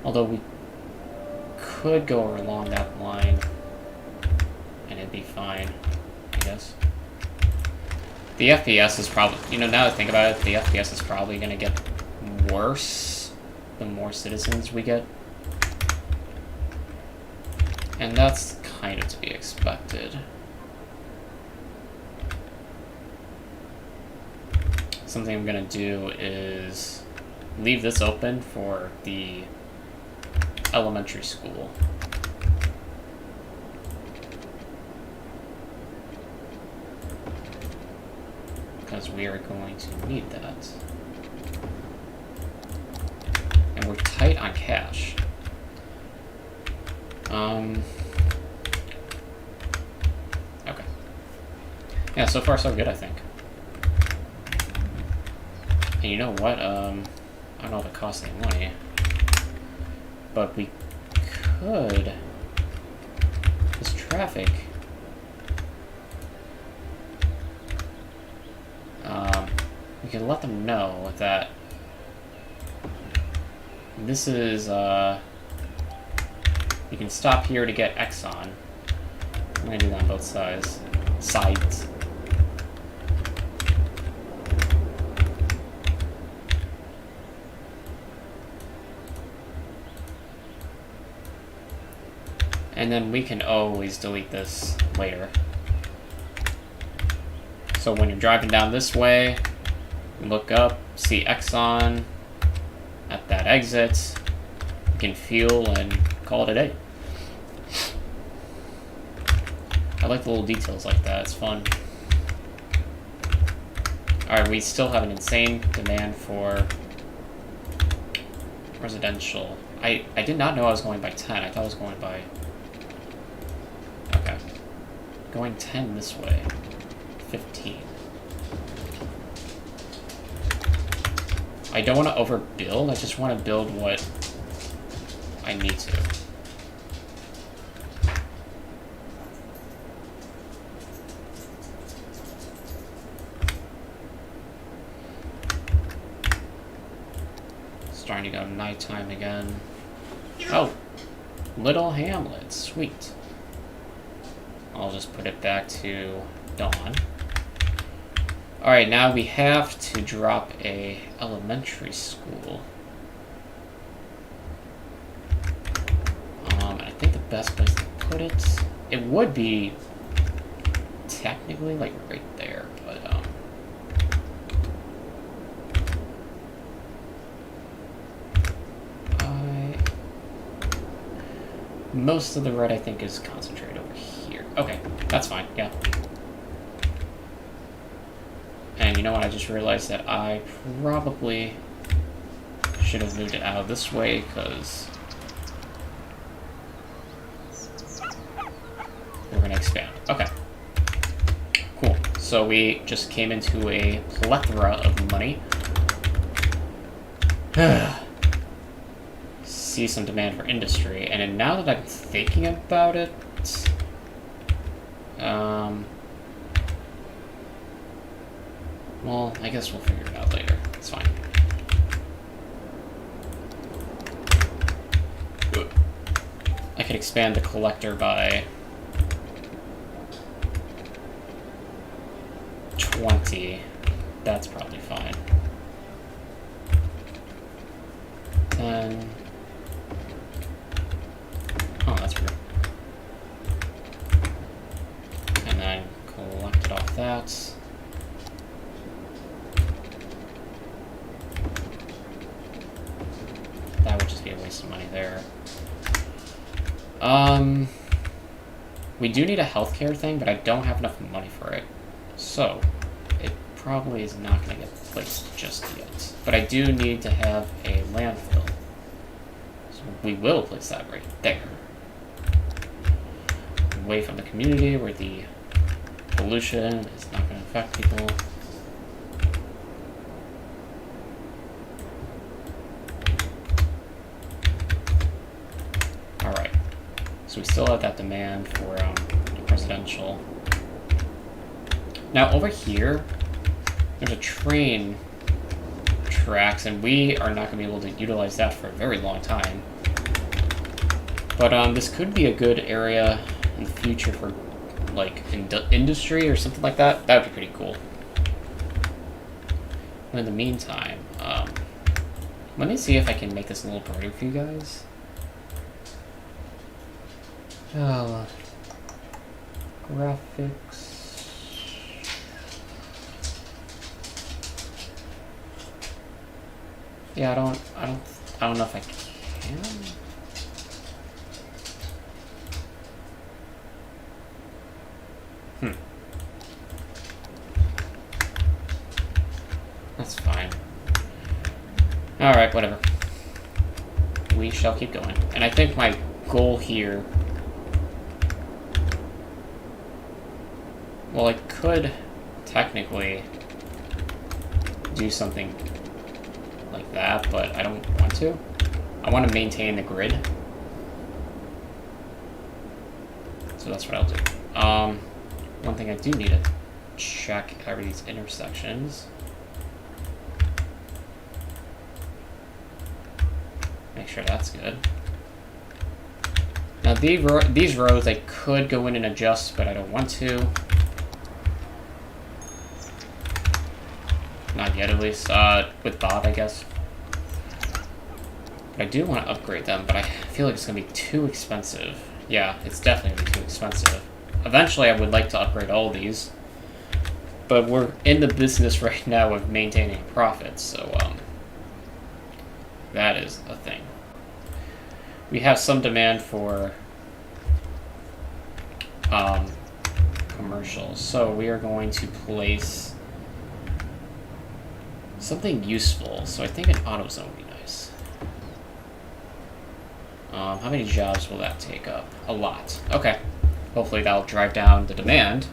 Although we could go along that line and it'd be fine, I guess. The FPS is probably, you know, now that I think about it, the FPS is probably going to get worse the more citizens we get. And that's kind of to be expected. Something I'm going to do is leave this open for the elementary school. Because we are going to need that. And we're tight on cash. Okay. Yeah, so far so good, I think. And you know what? I don't know if it costs any money. But we could... This traffic... we can let them know that this is, you can stop here to get Exxon. I'm gonna do that on both sides. And then we can always delete this later. So when you're driving down this way, look up, see Exxon at that exit, you can fuel and call it a day. I like the little details like that, it's fun. Alright, we still have an insane demand for residential. I did not know I was going by 10, I thought I was going by... Okay. Going 10 this way. 15. I don't want to overbuild, I just want to build what I need to. Starting to go nighttime again. Oh! Little Hamlet, sweet. I'll just put it back to dawn. Alright, now we have to drop a elementary school. I think the best place to put it would be technically like right there, but most of the red I think is concentrated over here. Okay, that's fine, yeah. And you know what, I just realized that I probably should have moved it out this way, because we're going to expand. Okay. Cool. So we just came into a plethora of money. See some demand for industry. And then now that I'm thinking about it, well, I guess we'll figure it out later. It's fine. I could expand the collector by 20. That's probably fine. 10. Oh, that's weird. And then collect it off that. That would just be a waste of money there. We do need a healthcare thing, but I don't have enough money for it. So, it probably is not going to get placed just yet. But I do need to have a landfill. So we will place that right there. Away from the community where the pollution is not going to affect people. Alright. So we still have that demand for residential. Now over here, there's a train tracks, and we are not going to be able to utilize that for a very long time. But this could be a good area in the future for like industry or something like that. That would be pretty cool. But in the meantime, let me see if I can make this a little brighter for you guys. Graphics. Yeah, I don't know if I can. That's fine. Alright, whatever. We shall keep going. And I think my goal here... Well, I could technically do something like that, but I don't want to. I want to maintain the grid. So that's what I'll do. One thing I do need to check are these intersections. Make sure that's good. Now these roads I could go in and adjust, but I don't want to. Not yet, at least. With Bob, I guess. But I do want to upgrade them, but I feel like it's going to be too expensive. Yeah, it's definitely going to be too expensive. Eventually, I would like to upgrade all these. But we're in the business right now of maintaining profits, so, that is a thing. We have some demand for, commercials. So we are going to place something useful. So I think an AutoZone would be nice. How many jobs will that take up? A lot. Okay. Hopefully that'll drive down the demand.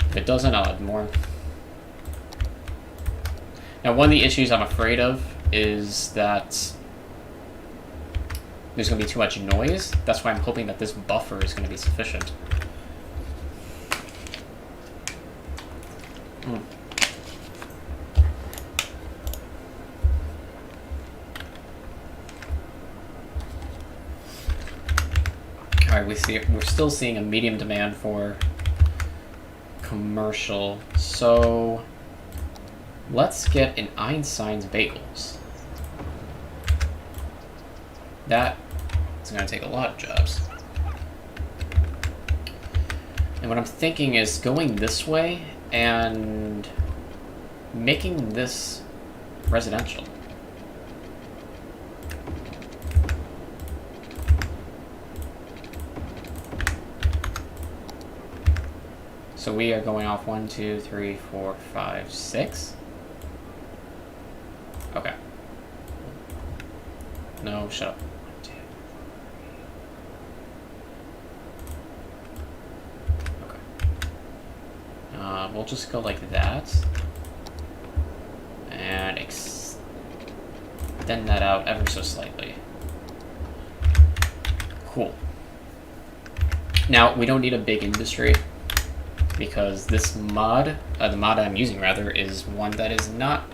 If it doesn't, I'll add more. Now, one of the issues I'm afraid of is that there's going to be too much noise. That's why I'm hoping that this buffer is going to be sufficient. Alright, we're still seeing a medium demand for commercial. So let's get an Einstein's Bagels. That is going to take a lot of jobs. And what I'm thinking is going this way and making this residential. So we are going off 1, 2, 3, 4, 5, 6. Okay. No, shut up. 1, 2, 3. Okay. We'll just go like that. And extend that out ever so slightly. Cool. Now, we don't need a big industry, because this mod, the mod I'm using rather, is one that does not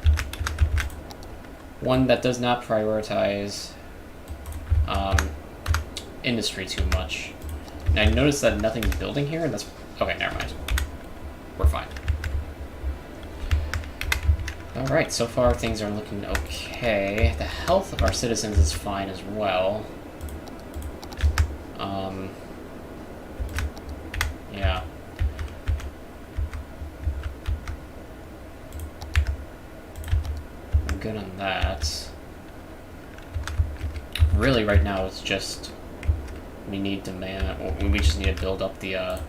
prioritize industry too much. And I noticed that nothing's building here, and that's okay. Never mind. We're fine. All right. So far, things are looking okay. The health of our citizens is fine as well. Yeah. Good on that. Really, right now it's just we need demand. Or we just need to build up the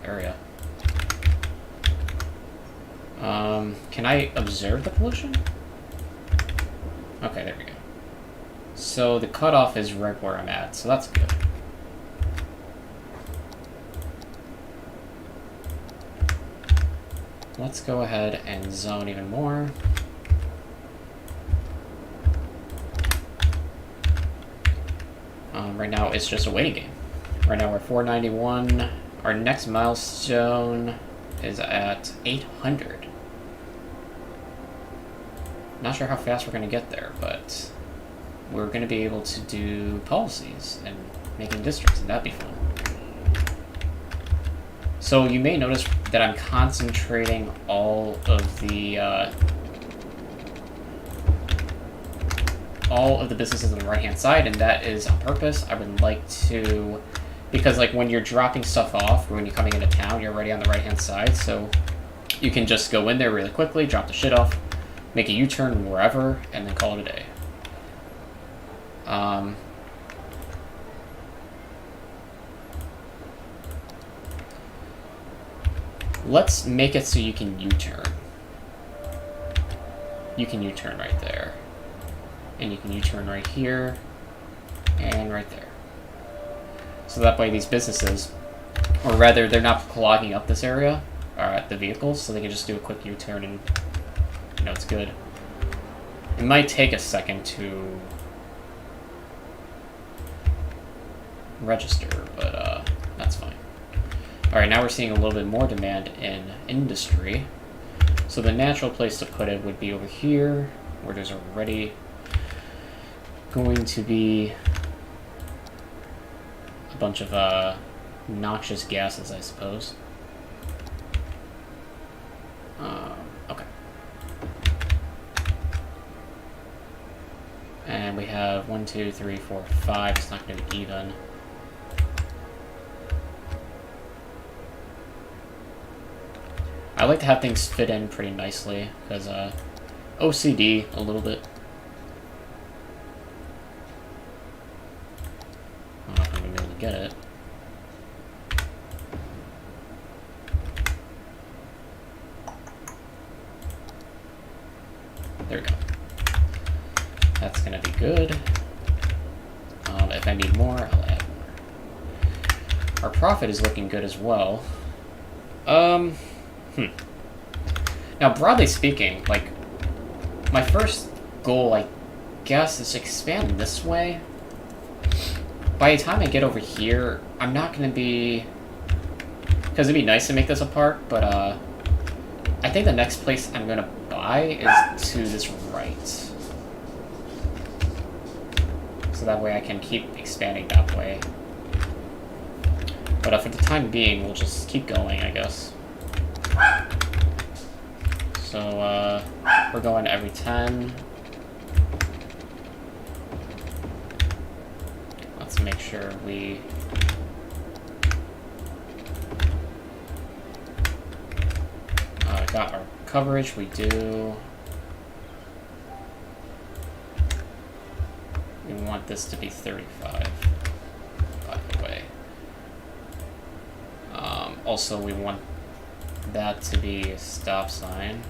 area. Can I observe the pollution? Okay, there we go. So the cutoff is right where I'm at, so that's good. Let's go ahead and zone even more. Right now, it's just a waiting game. Right now, we're 491. Our next milestone is at 800. Not sure how fast we're going to get there, but we're going to be able to do policies and making districts, and that'd be fun. So you may notice that I'm concentrating all of the businesses on the right-hand side, and that is on purpose. I would like to, because like when you're dropping stuff off, or when you're coming into town, you're already on the right-hand side, so you can just go in there really quickly, drop the shit off, make a U-turn wherever, and then call it a day. Let's make it so you can U-turn. You can U-turn right there. And you can U-turn right here, and right there. So that way these businesses, or rather they're not clogging up this area, the vehicles, so they can just do a quick U-turn and, you know, it's good. It might take a second to register, but that's fine. Alright, now we're seeing a little bit more demand in industry. So the natural place to put it would be over here, where there's already going to be a bunch of noxious gases, I suppose. Okay. And we have 1, 2, 3, 4, 5. It's not going to be even. I like to have things fit in pretty nicely, because OCD a little bit. I don't know if I'm going to be able to get it. There we go. That's going to be good. If I need more, I'll add more. Our profit is looking good as well. Now, broadly speaking, like, my first goal, I guess, is to expand this way. By the time I get over here, I'm not going to be... Because it'd be nice to make this a park, but, I think the next place I'm going to buy is to this right. So that way I can keep expanding that way. But for the time being, we'll just keep going, I guess. So, we're going every 10. Let's make sure we... got our coverage, we do. We want this to be 35, by the way. Also, we want that to be a stop sign.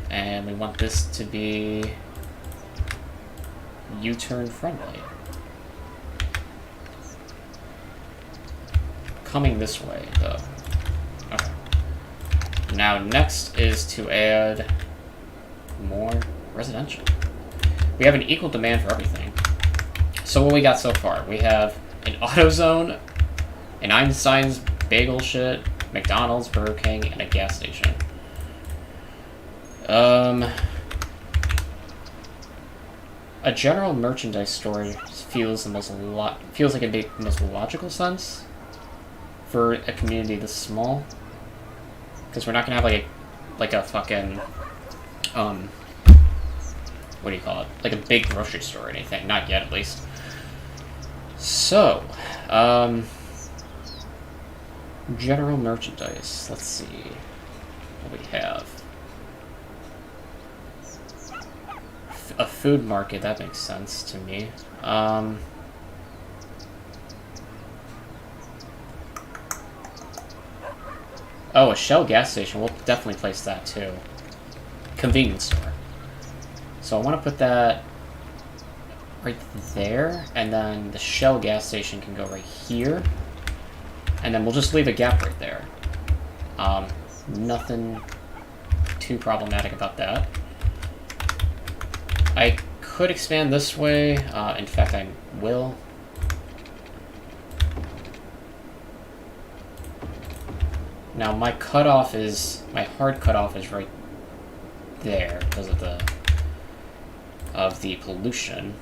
And we want this to be U-turn friendly. Coming this way, though. Okay. Now, next is to add more residential. We have an equal demand for everything. So what we got so far? We have an AutoZone, an Einstein's bagel shit, McDonald's, Burger King, and a gas station. A general merchandise store feels like it'd make the most logical sense for a community this small, because we're not gonna have like a fucking what do you call it? Like a big grocery store or anything. Not yet, at least. So, general merchandise. Let's see what we have. A food market, that makes sense to me. Oh, a Shell gas station. We'll definitely place that too. Convenience store. So I want to put that right there, and then the Shell gas station can go right here. And then we'll just leave a gap right there. Nothing too problematic about that. I could expand this way. In fact, I will. Now my cutoff is, my hard cutoff is right there because of the pollution.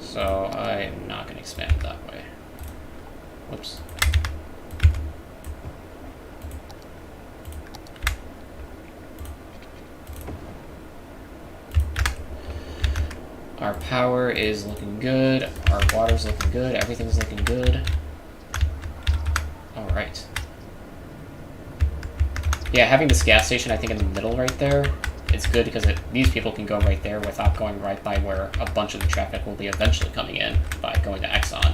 So I'm not going to expand it that way. Whoops. Our power is looking good. Our water's looking good. Everything's looking good. Alright. Yeah, having this gas station, I think, in the middle right there, it's good because these people can go right there without going right by where a bunch of the traffic will be eventually coming in by going to Exxon.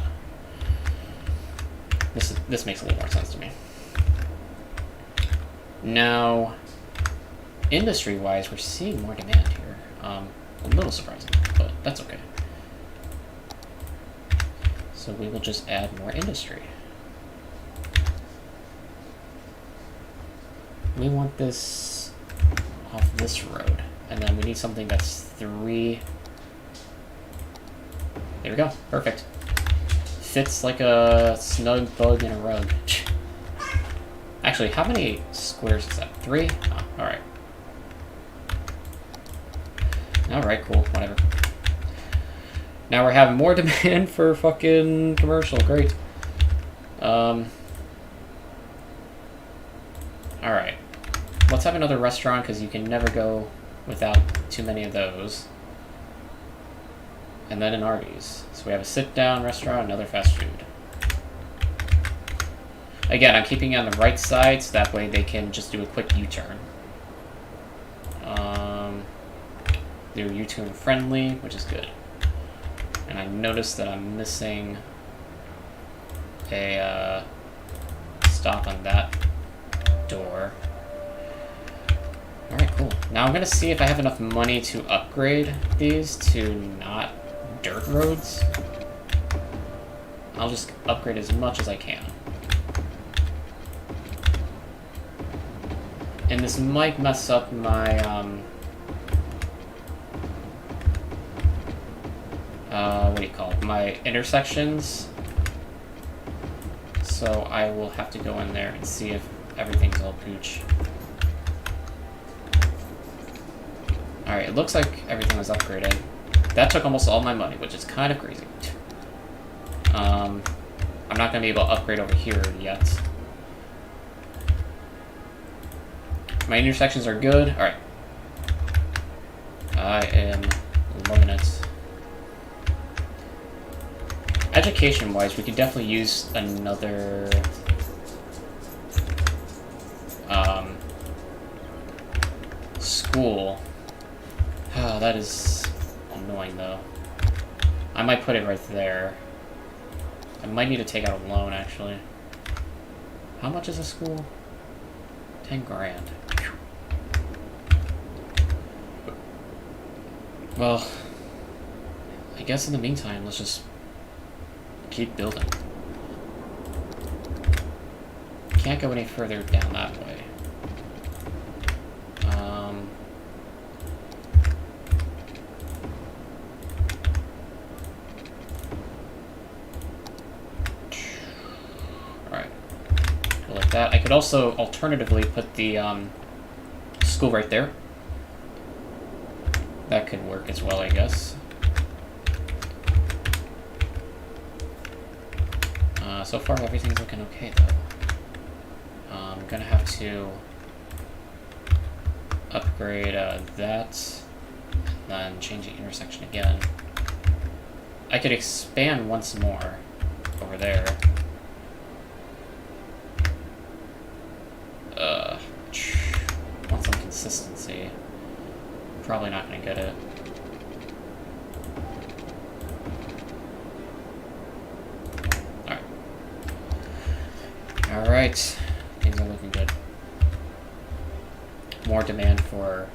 This makes a little more sense to me. Now, industry-wise, we're seeing more demand here. A little surprising, but that's okay. So we will just add more industry. We want this off this road, and then we need something that's 3. There we go, perfect. Fits like a snug bug in a rug. Actually, how many squares is that? 3? Oh, alright. Alright, cool, whatever. Now we're having more demand for fucking commercial, great. Alright. Let's have another restaurant, because you can never go without too many of those. And then an Arby's. So we have a sit-down restaurant, another fast food. Again, I'm keeping it on the right side, so that way they can just do a quick U-turn. They're U-turn friendly, which is good. And I noticed that I'm missing a stop on that door. Alright, cool. Now I'm gonna see if I have enough money to upgrade these to not dirt roads. I'll just upgrade as much as I can. And this might mess up my, what do you call it? My intersections. So I will have to go in there and see if everything's all pooch. Alright, it looks like everything was upgraded. That took almost all my money, which is kind of crazy. I'm not going to be able to upgrade over here yet. My intersections are good. Alright. I am loving it. Education-wise, we could definitely use another... school. Oh, that is annoying, though. I might put it right there. I might need to take out a loan, actually. How much is a school? 10 grand. Well, I guess in the meantime, let's just keep building. Can't go any further down that way. Alright. Like that. I could also alternatively put the school right there. That could work as well, I guess. So far, everything's looking okay, though. I'm gonna have to upgrade that, and then change the intersection again. I could expand once more over there. Want some consistency. Probably not gonna get it. Alright. Alright. Things are looking good. More demand for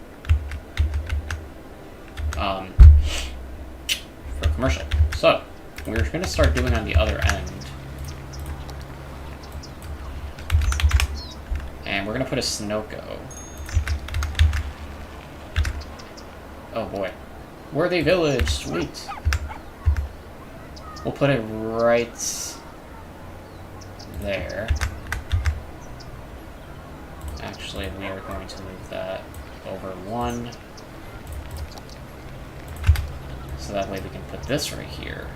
commercial. So, we're going to start doing on the other end. And we're going to put a Sunoco. Oh boy. Worthy Village, sweet. We'll put it right there. Actually, we are going to move that over one. So that way we can put this right here.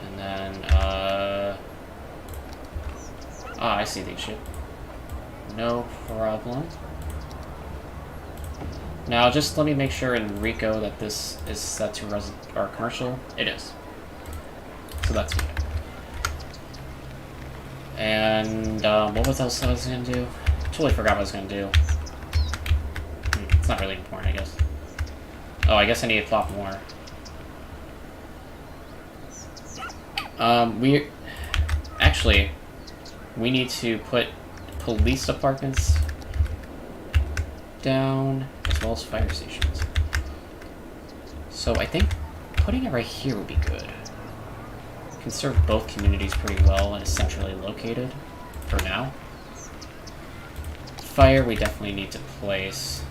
And then, I see the issue. No problem. Now, just let me make sure in Rico that this is set to or commercial. It is. So that's good. And, what was else I was gonna do? Totally forgot what I was gonna do. It's not really important, I guess. Oh, I guess I need to plot more. Actually, we need to put police departments down, as well as fire stations. So I think putting it right here would be good. Can serve both communities pretty well and is centrally located for now. Fire we definitely need to place.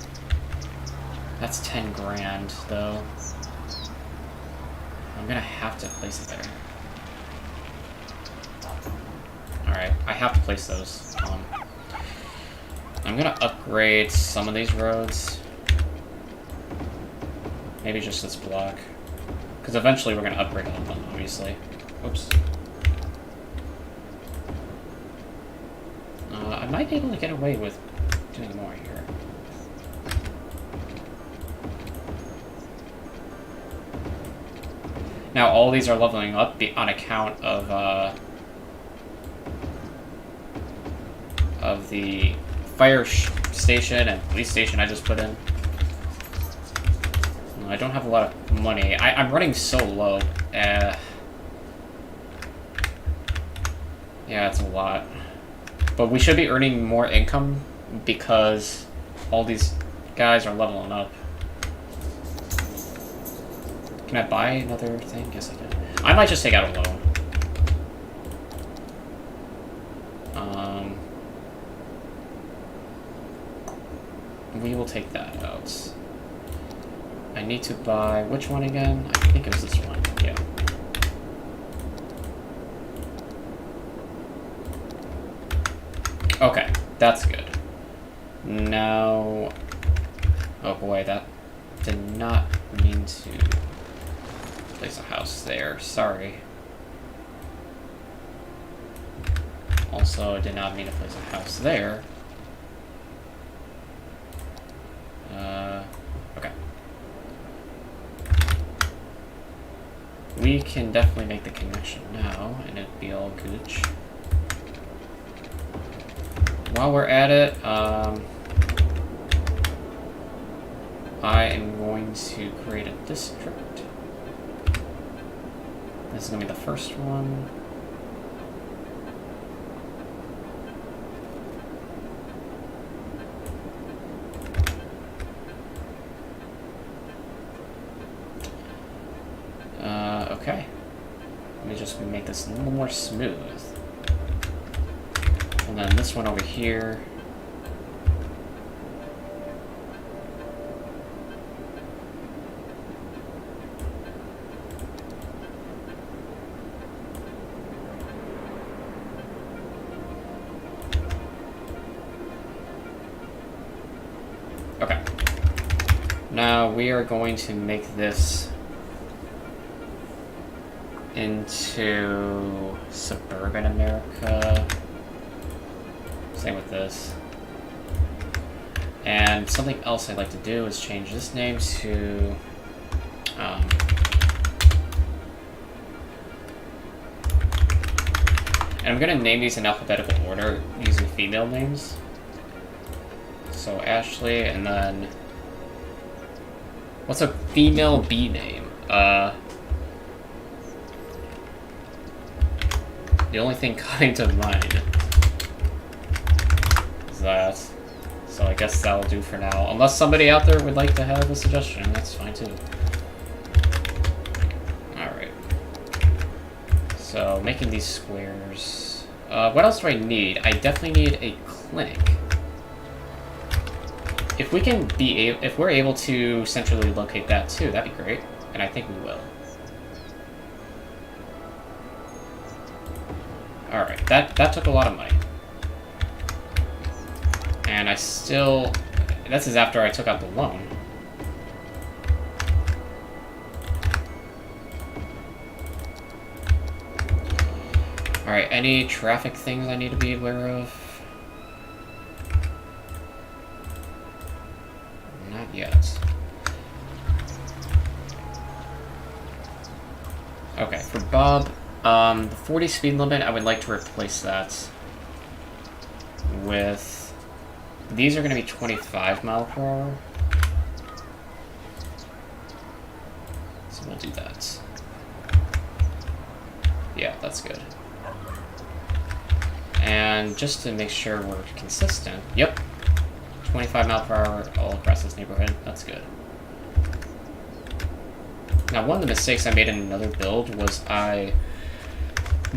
That's 10 grand though. I'm gonna have to place it there. Alright, I have to place those. I'm gonna upgrade some of these roads. Maybe just this block. Because eventually we're gonna upgrade all of them, obviously. Oops. I might be able to get away with doing more here. Now all these are leveling up on account of the fire station and police station I just put in. I don't have a lot of money. I'm running so low. Yeah, it's a lot. But we should be earning more income because all these guys are leveling up. Can I buy another thing? Yes, I can. I might just take out a loan. We will take that out. I need to buy which one again? I think it was this one. Yeah. Okay, that's good. Now, oh boy, that did not mean to place a house there. Sorry. Also, I did not mean to place a house there. Okay. We can definitely make the connection now, and it'd be all gooch. While we're at it, I am going to create a district. This is going to be the first one. Okay. Let me just make this a little more smooth. And then this one over here. Okay. Now we are going to make this into suburban America. Same with this. And something else I'd like to do is change this name to and I'm going to name these in alphabetical order using female names. So Ashley, and then what's a female B name? The only thing coming to mind is that. So I guess that'll do for now. Unless somebody out there would like to have a suggestion, that's fine too. Alright. So, making these squares. What else do I need? I definitely need a clinic. If we can be if we're able to centrally locate that too, that'd be great. And I think we will. Alright, that took a lot of money. And I still... This is after I took out the loan. Alright, any traffic things I need to be aware of? Not yet. Okay, for Bob, the 40 speed limit, I would like to replace that with... These are going to be 25 mile per hour. So we'll do that. Yeah, that's good. And just to make sure we're consistent, yep, 25 mile per hour all across this neighborhood. That's good. Now, one of the mistakes I made in another build was I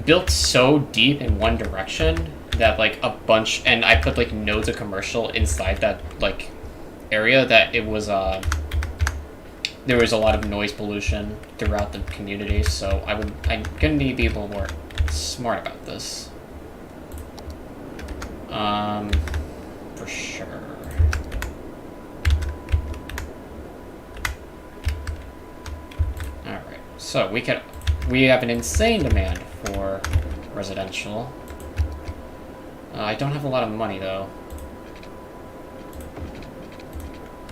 built so deep in one direction that, like, a bunch, and I put, like, nodes of commercial inside that, like, area that it was, there was a lot of noise pollution throughout the community, so I'm gonna need to be a little more smart about this. For sure. Alright, so we have an insane demand for residential. I don't have a lot of money, though.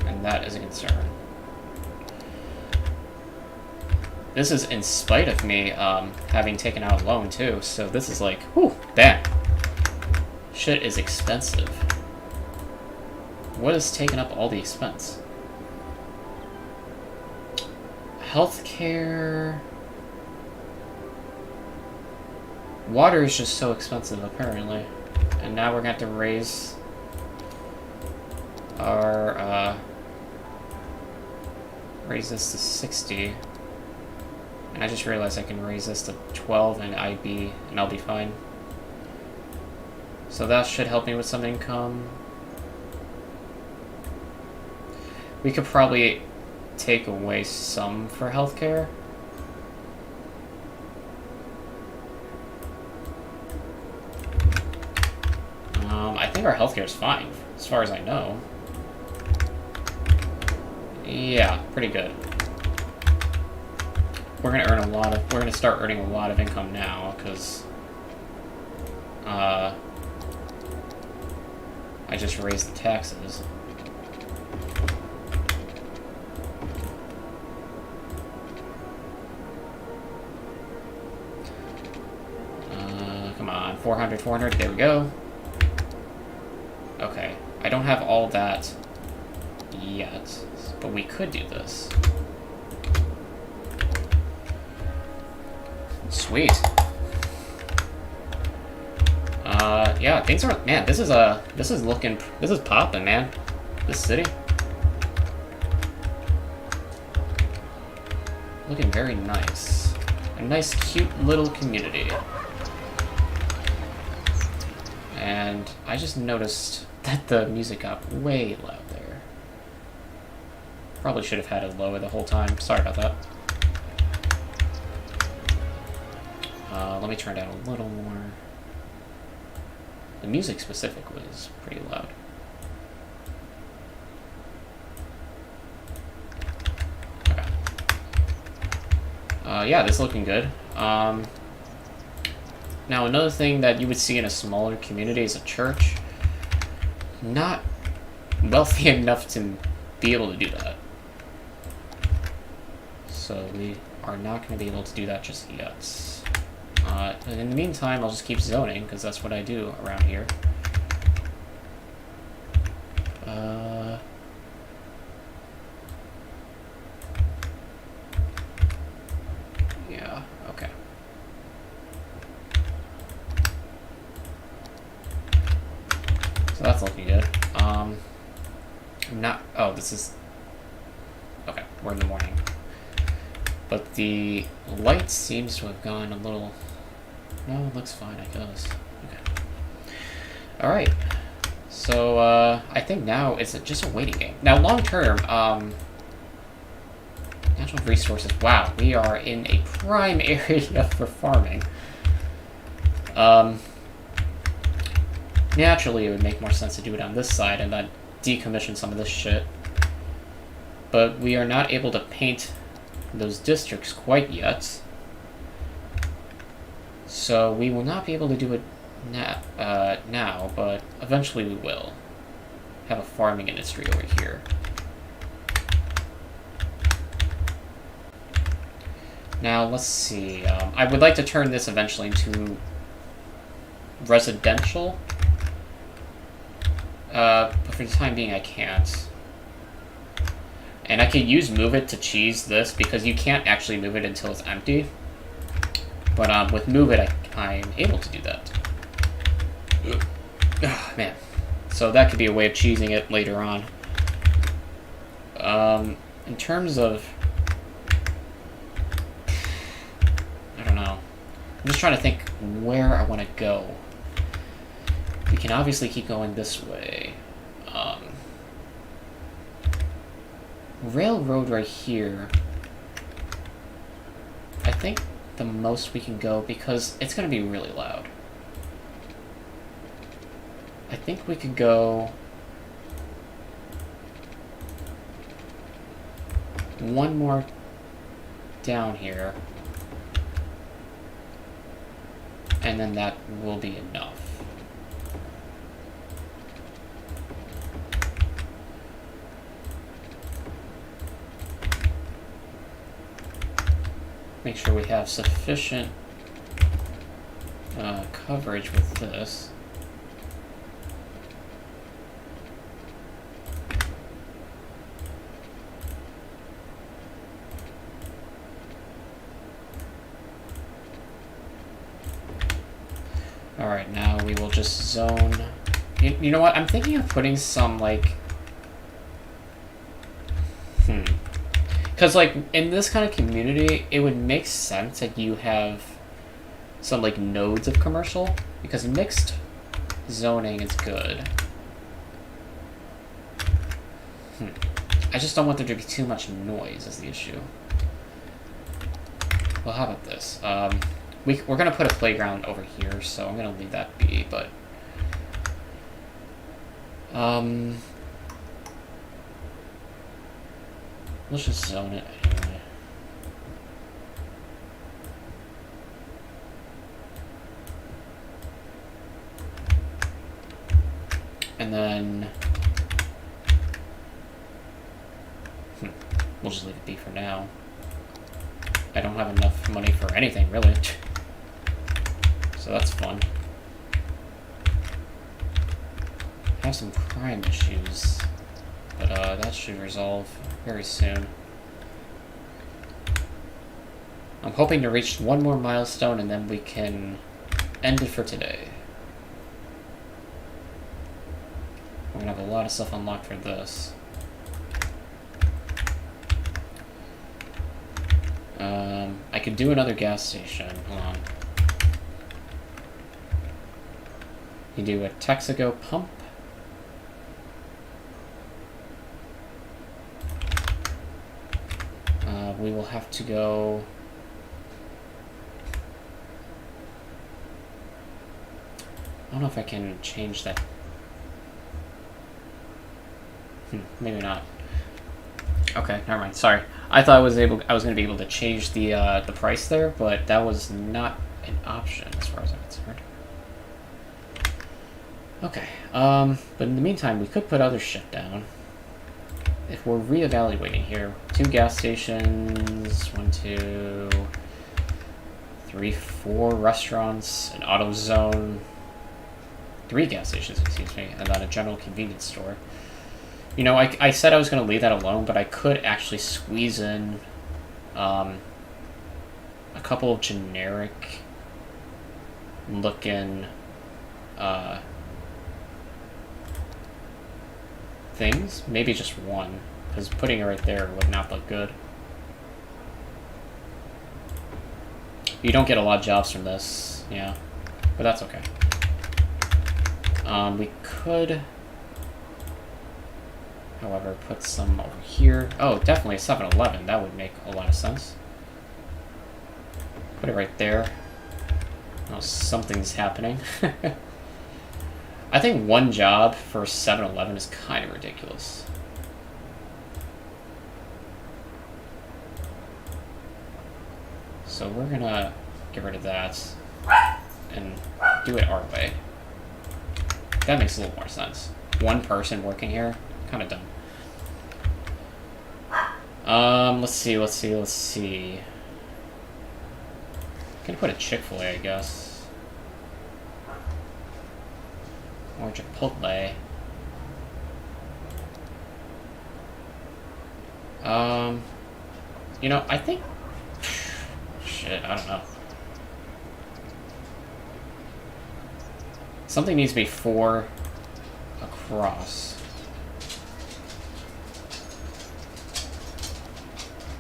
And that is a concern. This is in spite of me having taken out a loan, too. So this is like, whew, damn. Shit is expensive. What is taking up all the expense? Healthcare... Water is just so expensive, apparently. And now we're going to have to raise our, raise this to 60. And I just realized I can raise this to 12 and I'll be fine. So that should help me with some income. We could probably take away some for healthcare. I think our healthcare is fine, as far as I know. Yeah, pretty good. We're gonna start earning a lot of income now, because I just raised the taxes. Come on, 400, there we go. Okay, I don't have all that yet, but we could do this. Sweet. Yeah, things are, man, this is popping, man. This city. Looking very nice. A nice, cute little community. And I just noticed that the music got way loud there. Probably should have had it lower the whole time. Sorry about that. Let me turn down a little more. The music specific was pretty loud. Okay. Yeah, this is looking good. Now, another thing that you would see in a smaller community is a church. Not wealthy enough to be able to do that. So we are not going to be able to do that just yet. And in the meantime, I'll just keep zoning, because that's what I do around here. Yeah, okay. So that's looking good. I'm not... Oh, this is... Okay, we're in the morning. But the light seems to have gone a little... No, it looks fine, I guess. Okay. Alright. So, I think now it's just a waiting game. Now, long term, natural resources. Wow, we are in a prime area for farming. Naturally, it would make more sense to do it on this side and then decommission some of this shit. But we are not able to paint those districts quite yet. So we will not be able to do it now, but eventually we will have a farming industry over here. Now, let's see. I would like to turn this eventually into residential. But for the time being, I can't. And I could use Move It to cheese this, because you can't actually move it until it's empty. But with Move It, I'm able to do that. Man. So that could be a way of cheesing it later on. In terms of... I don't know. I'm just trying to think where I want to go. We can obviously keep going this way. Railroad right here. I think the most we can go, because it's going to be really loud. I think we could go one more down here, and then that will be enough. Make sure we have sufficient coverage with this. Alright, now we will just zone... You know what? I'm thinking of putting some, like... Because, like, in this kind of community, it would make sense that you have some, like, nodes of commercial, because mixed zoning is good. I just don't want there to be too much noise is the issue. Well, how about this? We're going to put a playground over here, so I'm going to leave that be, but... let's just zone it anyway. And then... we'll just leave it be for now. I don't have enough money for anything, really. So that's fun. I have some crime issues, but that should resolve very soon. I'm hoping to reach one more milestone and then we can end it for today. We're gonna have a lot of stuff unlocked for this. I could do another gas station. Hold on. You do a Texaco pump. We will have to go... I don't know if I can change that. Maybe not. Okay, never mind. Sorry. I thought I was going to be able to change the price there, but that was not an option as far as I'm concerned. Okay. But in the meantime, we could put other shit down. If we're reevaluating here, 2 gas stations, 1, 2, 3, 4 restaurants, an auto zone, 3 gas stations, excuse me, and then a general convenience store. You know, I said I was going to leave that alone, but I could actually squeeze in a couple of generic things. Maybe just one, because putting it right there would not look good. You don't get a lot of jobs from this, yeah, but that's okay. We could, however, put some over here. Oh, definitely a 7-Eleven. That would make a lot of sense. Put it right there. Oh, something's happening. I think one job for 7-Eleven is kind of ridiculous. So we're gonna get rid of that and do it our way. That makes a little more sense. One person working here, kind of dumb. Let's see. Gonna put a Chick-fil-A, I guess. Or Chipotle. You know, I think... Shit, I don't know. Something needs to be 4 across.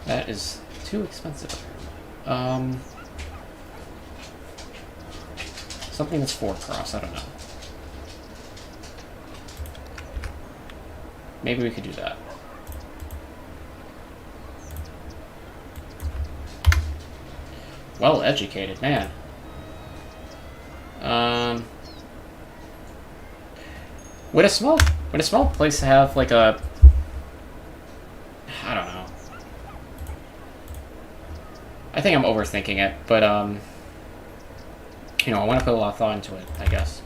That is too expensive. Something that's 4 across, I don't know. Maybe we could do that. Well educated, man. Would a small place have like a, I don't know. I think I'm overthinking it, but you know, I want to put a lot of thought into it, I guess.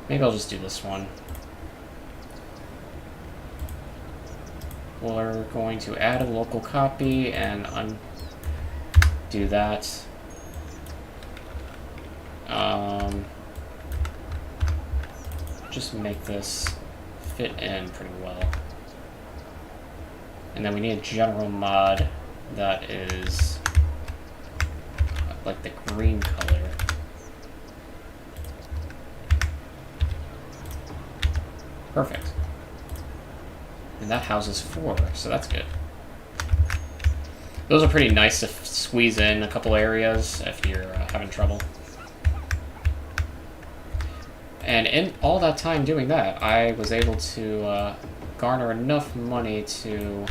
Maybe I'll just do this one. We're going to add a local copy and undo that. Just make this fit in pretty well. And then we need a general mod that is like the green color. Perfect. And that houses 4, so that's good. Those are pretty nice to squeeze in a couple areas if you're having trouble. And in all that time doing that, I was able to garner enough money to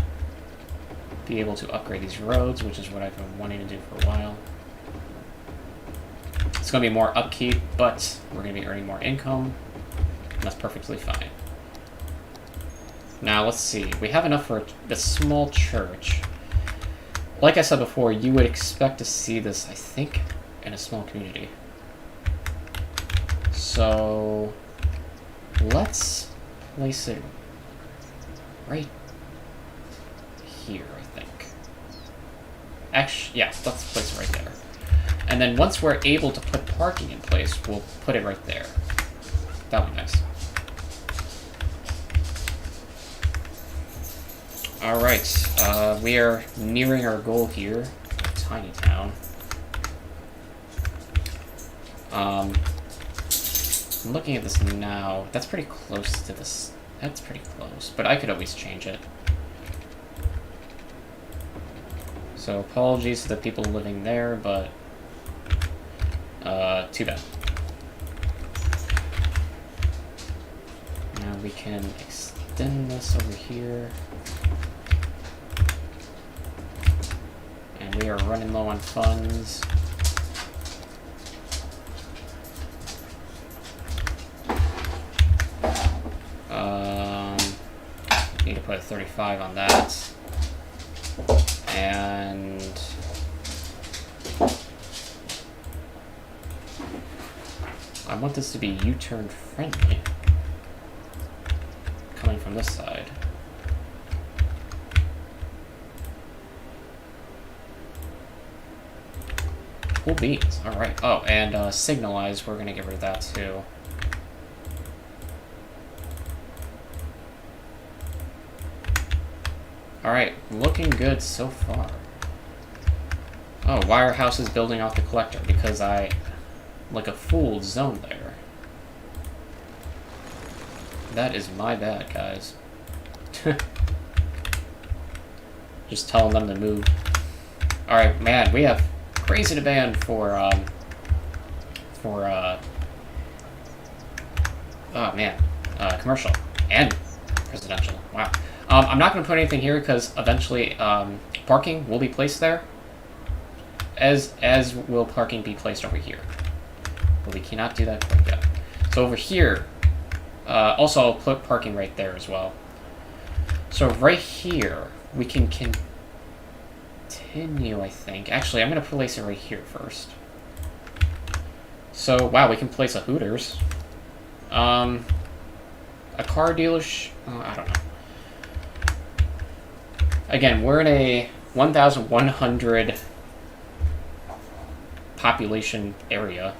be able to upgrade these roads, which is what I've been wanting to do for a while. It's going to be more upkeep, but we're going to be earning more income, and that's perfectly fine. Now, let's see. We have enough for a small church. Like I said before, you would expect to see this, I think, in a small community. So, let's place it right here, I think. Actually, yeah, let's place it right there. And then once we're able to put parking in place, we'll put it right there. That would be nice. Alright, we are nearing our goal here. Tiny town. I'm looking at this now. That's pretty close to this. That's pretty close, but I could always change it. So apologies to the people living there, but too bad. Now we can extend this over here. And we are running low on funds. Need to put a 35 on that. And I want this to be U-turn friendly. Coming from this side. Cool beans. Alright. Oh, and signalize, we're gonna get rid of that too. Alright, looking good so far. Oh, why are houses building off the collector? Because I, like a fool, zoned there. That is my bad, guys. Just telling them to move. Alright, man, we have crazy demand for, oh, man. Commercial. And residential. Wow. I'm not going to put anything here because eventually, parking will be placed there. As will parking be placed over here. But we cannot do that quite yet. So over here, also I'll put parking right there as well. So right here, we can continue, I think. Actually, I'm going to place it right here first. So, wow, we can place a Hooters. A car dealership, I don't know. Again, we're in a 1,100 population area.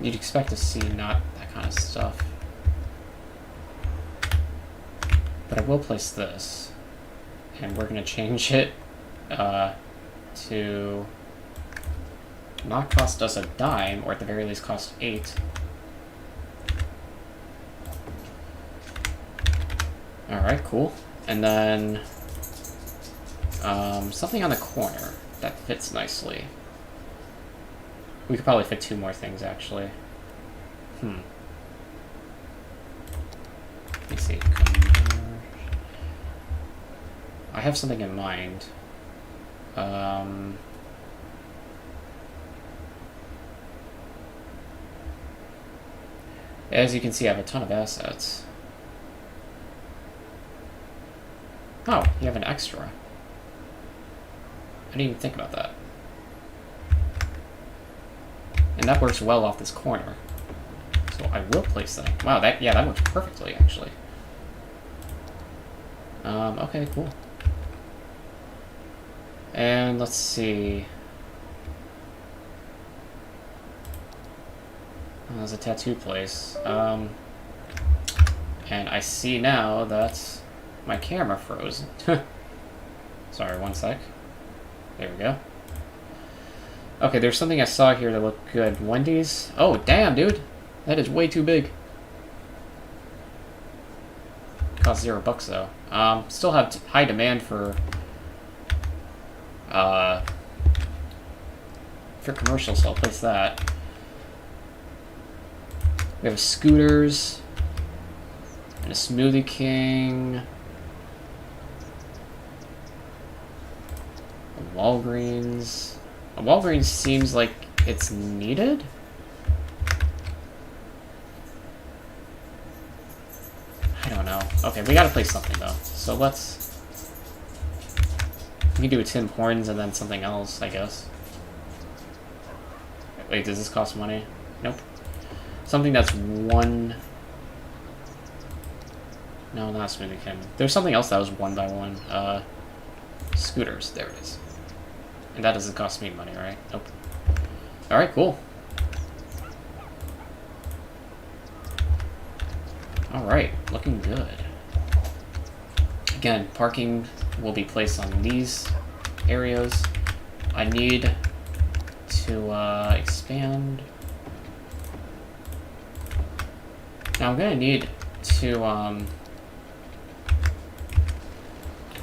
You'd expect to see not that kind of stuff. But I will place this. And we're going to change it to not cost us a dime, or at the very least cost 8. Alright, cool. And then something on the corner that fits nicely. We could probably fit 2 more things, actually. Let me see. I have something in mind. As you can see, I have a ton of assets. Oh, you have an extra. I didn't even think about that. And that works well off this corner. So I will place that. Wow, that works perfectly, actually. Okay, cool. And let's see. Oh, there's a tattoo place. And I see now that my camera froze. Sorry, one sec. There we go. Okay, there's something I saw here that looked good. Wendy's? Oh, damn, dude. That is way too big. Cost $0 though. Still have high demand for commercials, so I'll place that. We have Scooters and a Smoothie King. A Walgreens. A Walgreens seems like it's needed. I don't know. Okay, we gotta place something though. So we can do a Tim Hortons and then something else, I guess. Wait, does this cost money? Nope. Something that's one... No, not Smoothie King. There's something else that was 1 by 1. Scooters. There it is. And that doesn't cost me money, right? Nope. Alright, cool. Alright, looking good. Again, parking will be placed on these areas. I need to expand. Now I'm gonna need to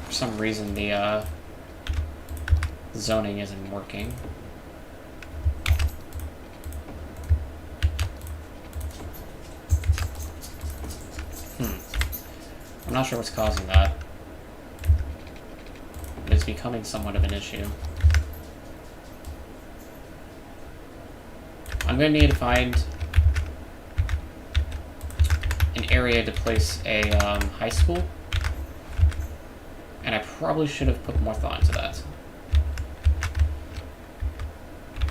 for some reason the zoning isn't working. I'm not sure what's causing that. But it's becoming somewhat of an issue. I'm going to need to find an area to place a high school. And I probably should have put more thought into that.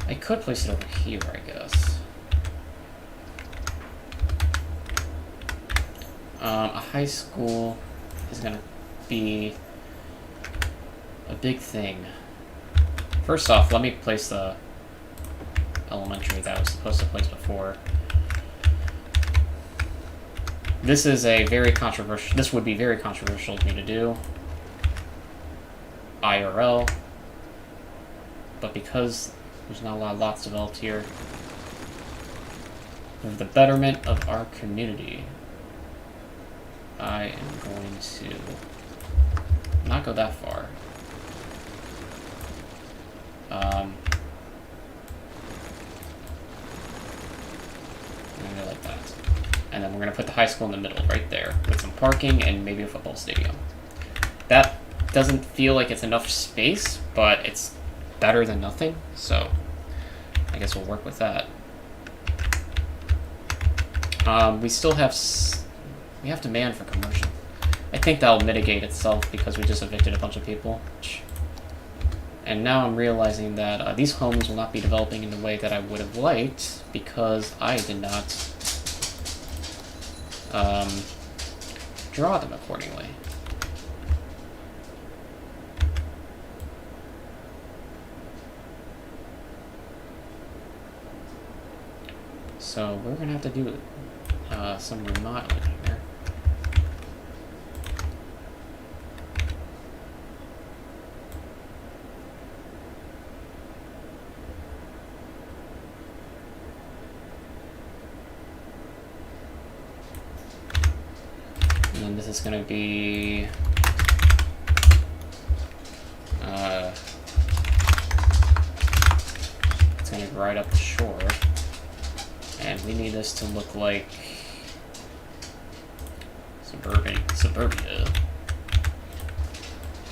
I could place it over here, I guess. A high school is going to be a big thing. First off, let me place the elementary that I was supposed to place before. This is a very controversial... This would be very controversial for me to do. IRL. But because there's not a lot of lots developed here, For the betterment of our community, I am going to not go that far. Maybe like that. And then we're going to put the high school in the middle, right there, with some parking and maybe a football stadium. That doesn't feel like it's enough space, but it's better than nothing, so I guess we'll work with that. We still have... we have demand for commercial. I think that'll mitigate itself because we just evicted a bunch of people. And now I'm realizing that these homes will not be developing in the way that I would have liked because I did not draw them accordingly. So we're going to have to do some remodeling here. And then this is going to be... it's going to be right up the shore. And we need this to look like suburbia.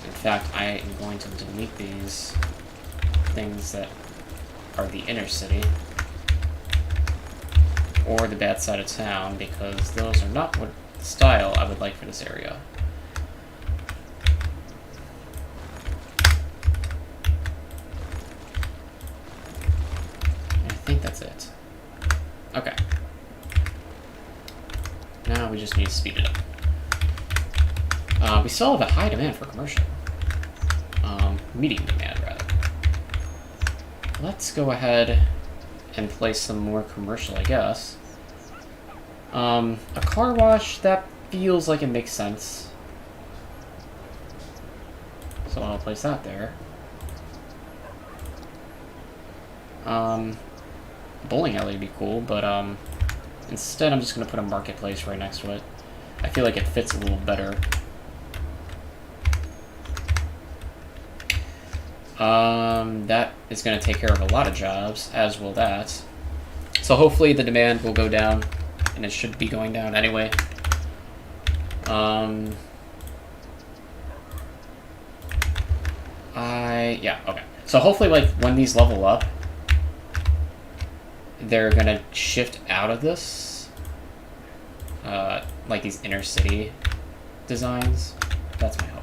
In fact, I am going to delete these things that are the inner city or the bad side of town because those are not what style I would like for this area. I think that's it. Okay. Now we just need to speed it up. We still have a high demand for commercial. Medium demand, rather. Let's go ahead and place some more commercial, I guess. A car wash, that feels like it makes sense. So I'll place that there. Bowling alley would be cool, but instead I'm just going to put a marketplace right next to it. I feel like it fits a little better. That is going to take care of a lot of jobs, as will that. So hopefully the demand will go down, and it should be going down anyway. Yeah, okay. So hopefully, like, when these level up, they're gonna shift out of this, like these inner city designs. That's my hope.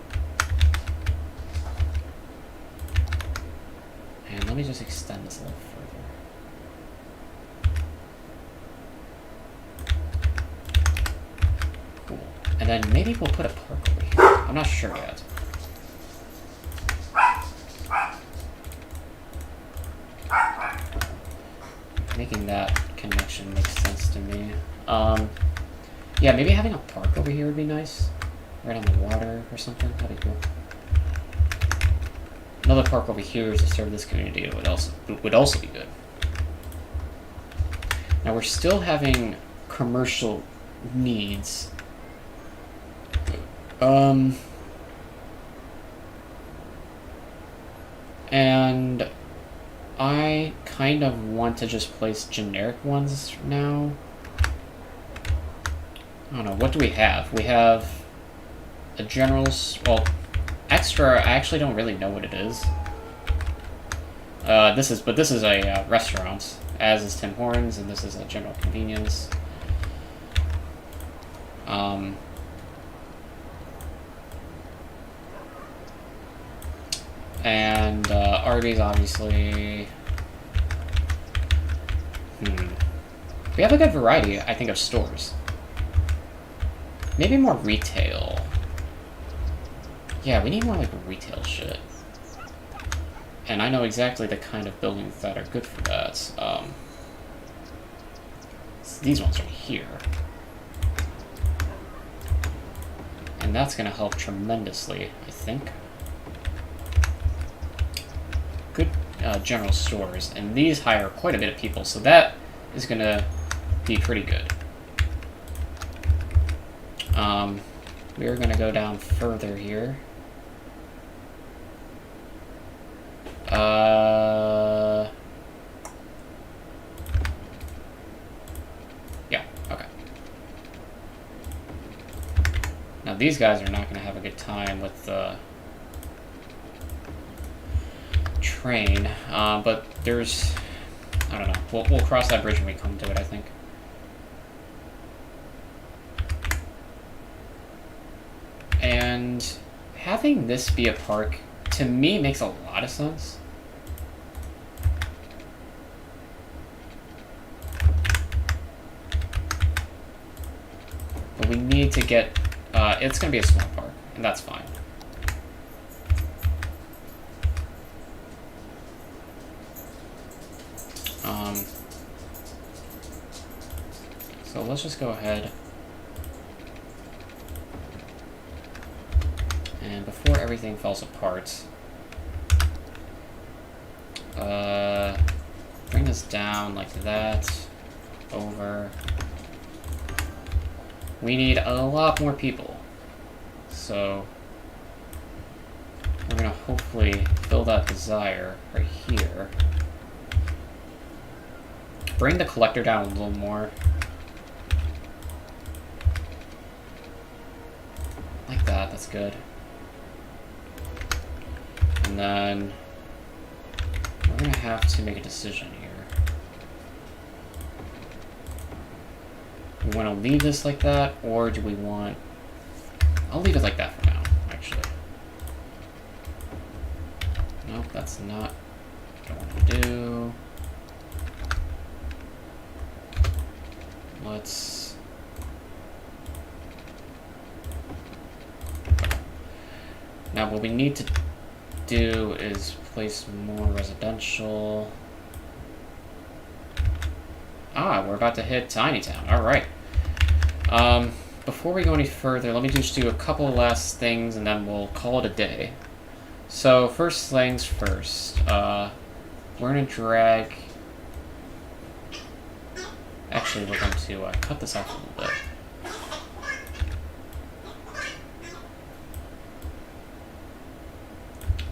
And let me just extend this a little further. Cool. And then maybe we'll put a park over here. I'm not sure yet. Making that connection makes sense to me. Yeah, maybe having a park over here would be nice. Right on the water or something. That'd be cool. Another park over here to serve this community would also be good. Now we're still having commercial needs. And I kind of want to just place generic ones now. I don't know, what do we have? We have a general's, well, extra, I actually don't really know what it is. This is a restaurant, as is Tim Hortons, and this is a general convenience. And Arby's, obviously. We have a good variety, I think, of stores. Maybe more retail. Yeah, we need more, like, retail shit. And I know exactly the kind of buildings that are good for that. So these ones right here. And that's going to help tremendously, I think. Good general stores. And these hire quite a bit of people, so that is going to be pretty good. We are gonna go down further here. Yeah, okay. Now these guys are not gonna have a good time with the train, but there's, I don't know, we'll cross that bridge when we come to it, I think. And having this be a park, to me, makes a lot of sense. But we need to get, it's going to be a small park, and that's fine. So let's just go ahead. And before everything falls apart, bring this down like that, over. We need a lot more people. So we're gonna hopefully fill that desire right here. Bring the collector down a little more. Like that, that's good. And then we're gonna have to make a decision here. We want to leave this like that, or do we want... I'll leave it like that for now, actually. Nope, that's not what I want to do. Let's... Now what we need to do is place more residential. Ah, we're about to hit Tiny Town. Alright. Before we go any further, let me just do a couple last things and then we'll call it a day. So, first things first. We're gonna drag... Actually, we're going to cut this off a little bit.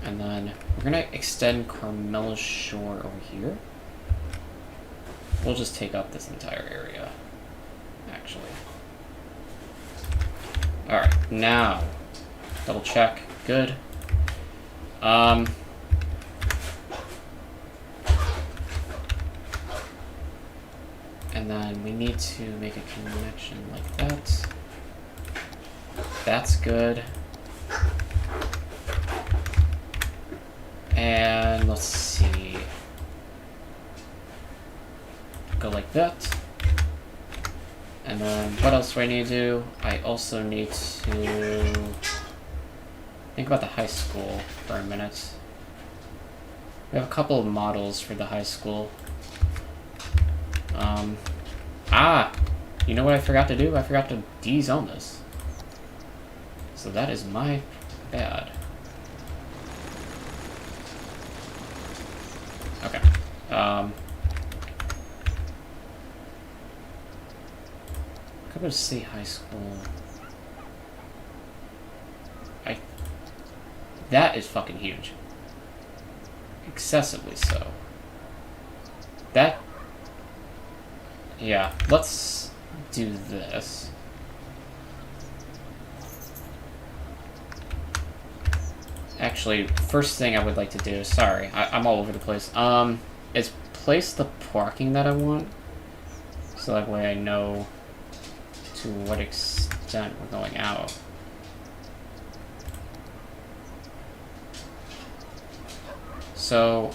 And then we're gonna extend Carmela's Shore over here. We'll just take up this entire area, actually. Alright, now, double check, good. And then we need to make a connection like that. That's good. And let's see. Go like that. And then what else do I need to do? I also need to think about the high school for a minute. We have a couple of models for the high school. You know what I forgot to do? I forgot to de-zone this. So that is my bad. Okay. Cover City High School. That is fucking huge. Excessively so. Yeah, let's do this. Actually, first thing I would like to do, sorry, I'm all over the place, is place the parking that I want, so that way I know to what extent we're going out. So,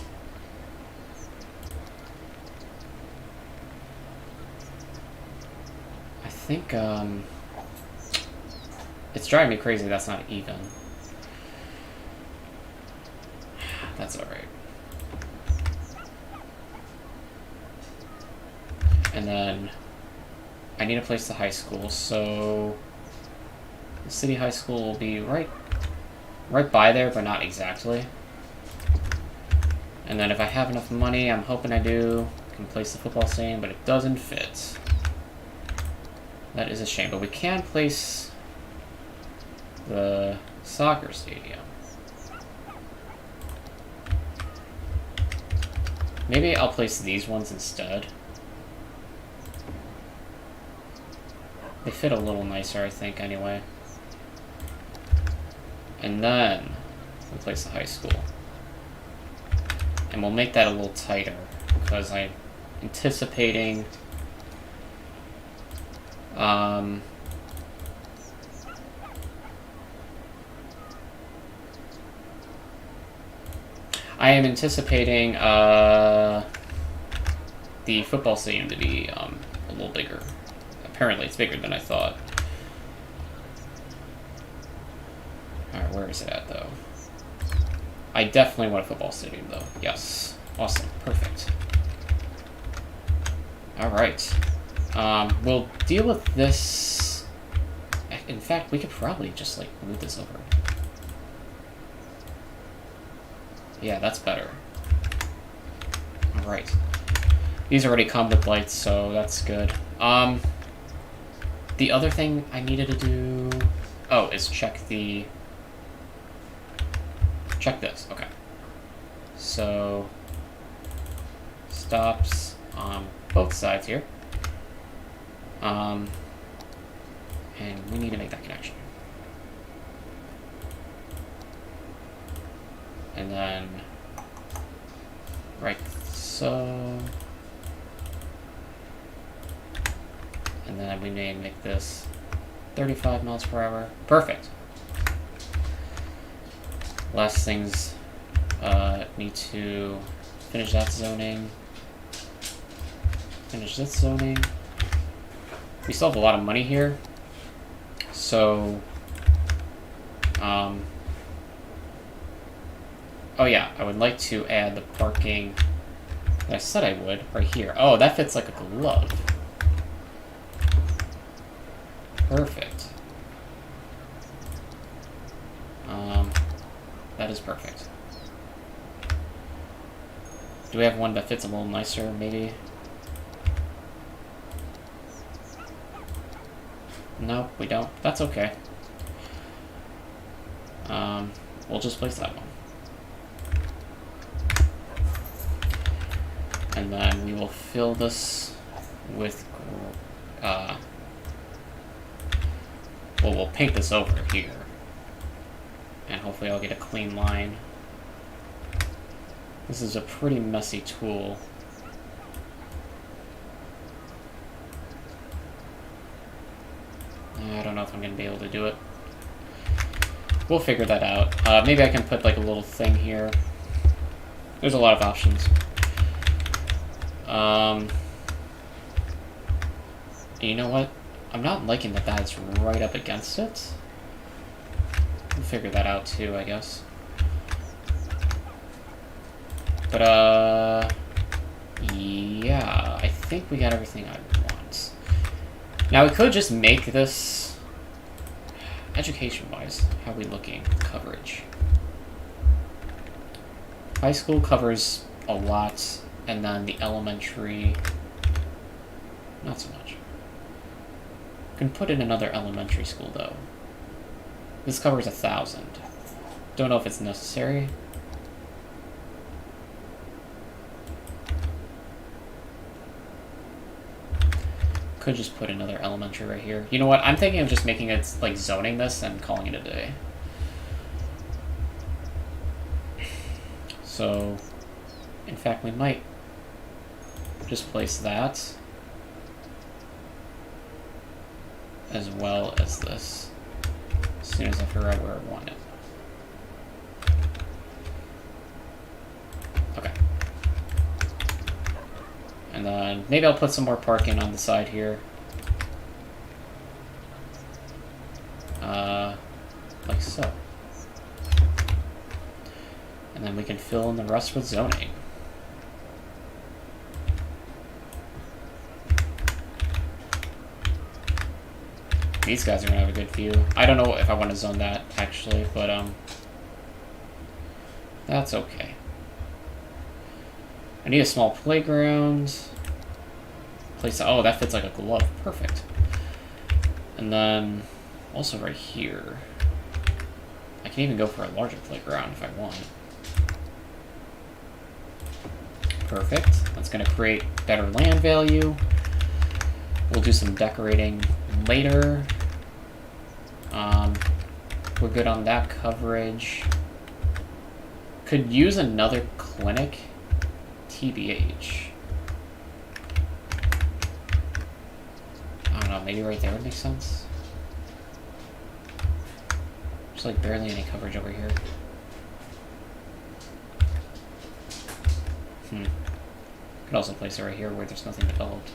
I think, it's driving me crazy that's not even. That's alright. And then I need to place the high school, so the City High School will be right by there, but not exactly. And then if I have enough money, I'm hoping I do, can place the football stadium, but it doesn't fit. That is a shame, but we can place the soccer stadium. Maybe I'll place these ones instead. They fit a little nicer, I think, anyway. And then we'll place the high school. And we'll make that a little tighter, because I'm anticipating... I am anticipating the football stadium to be a little bigger. Apparently it's bigger than I thought. Alright, where is it at, though? I definitely want a football stadium, though. Yes. Awesome. Perfect. Alright. We'll deal with this... In fact, we could probably just, like, move this over. Yeah, that's better. Alright. These already come with lights, so that's good. The other thing I needed to do... Oh, is check the... Check this, okay. So... Stops on both sides here. And we need to make that connection. And then... Right, so... And then we may make this 35 miles per hour. Perfect. Last things, need to finish that zoning. Finish this zoning. We still have a lot of money here. So, oh yeah, I would like to add the parking that I said I would right here. Oh, that fits like a glove. Perfect. That is perfect. Do we have one that fits a little nicer, maybe? No, we don't. That's okay. We'll just place that one. And then we will fill this with, well, we'll paint this over here. And hopefully I'll get a clean line. This is a pretty messy tool. I don't know if I'm going to be able to do it. We'll figure that out. Maybe I can put like a little thing here. There's a lot of options. You know what? I'm not liking that that's right up against it. We'll figure that out too, I guess. But, yeah, I think we got everything I want. Now, we could just make this, education-wise, how are we looking? Coverage. High school covers a lot, and then the elementary, not so much. Can put in another elementary school, though. This covers 1,000. Don't know if it's necessary. Could just put another elementary right here. You know what? I'm thinking of just making it, like, zoning this and calling it a day. So, in fact, we might just place that as well as this as soon as I figure out where I want it. Okay. And then maybe I'll put some more parking on the side here. Like so. And then we can fill in the rest with zoning. These guys are gonna have a good view. I don't know if I want to zone that, actually, but, that's okay. I need a small playground. Place. Oh, that fits like a glove. Perfect. And then also right here, I can even go for a larger playground if I want. Perfect. That's going to create better land value. We'll do some decorating later. We're good on that coverage. Could use another clinic, TBH. I don't know, maybe right there would make sense. There's like barely any coverage over here. Could also place it right here where there's nothing developed.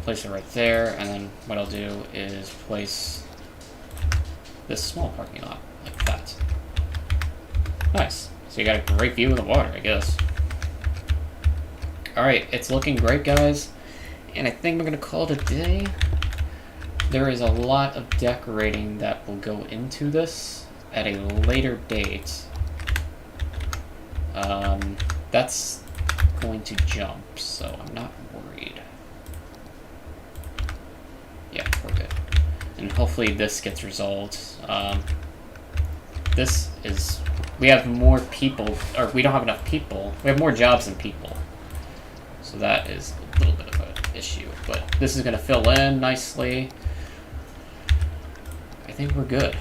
Place it right there, and then what I'll do is place this small parking lot like that. Nice. So you got a great view of the water, I guess. Alright, it's looking great, guys. And I think we're going to call it a day. There is a lot of decorating that will go into this at a later date. That's going to jump, so I'm not worried. Yeah, we're good. And hopefully this gets resolved. This is... We have more people, or we don't have enough people. We have more jobs than people. So that is a little bit of an issue. But this is going to fill in nicely. I think we're good.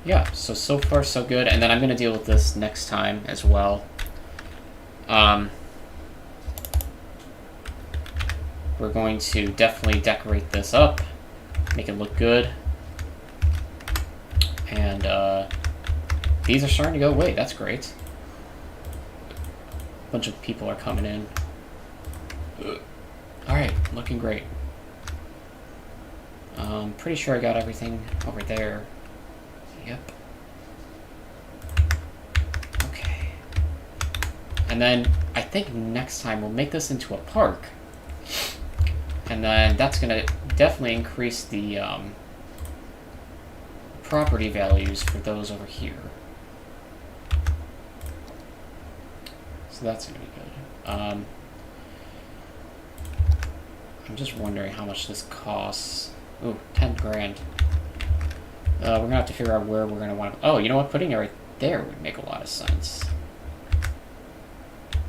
Yeah, so far so good. And then I'm going to deal with this next time as well. We're going to definitely decorate this up, make it look good. And these are starting to go away. That's great. A bunch of people are coming in. Alright, looking great. Pretty sure I got everything over there. Yep. Okay. And then I think next time we'll make this into a park. And then that's going to definitely increase the property values for those over here. So that's going to be good. I'm just wondering how much this costs. Ooh, 10 grand. We're going to have to figure out where we're going to want to... Oh, you know what? Putting it right there would make a lot of sense.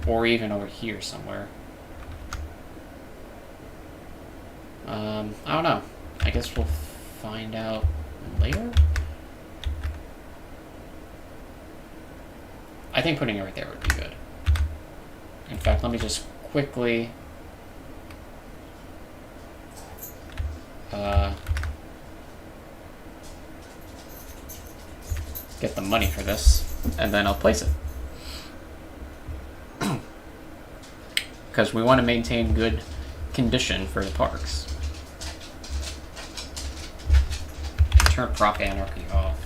Or even over here somewhere. I don't know. I guess we'll find out later? I think putting it right there would be good. In fact, let me just quickly... get the money for this, and then I'll place it. Because we want to maintain good condition for the parks. Turn prop anarchy off.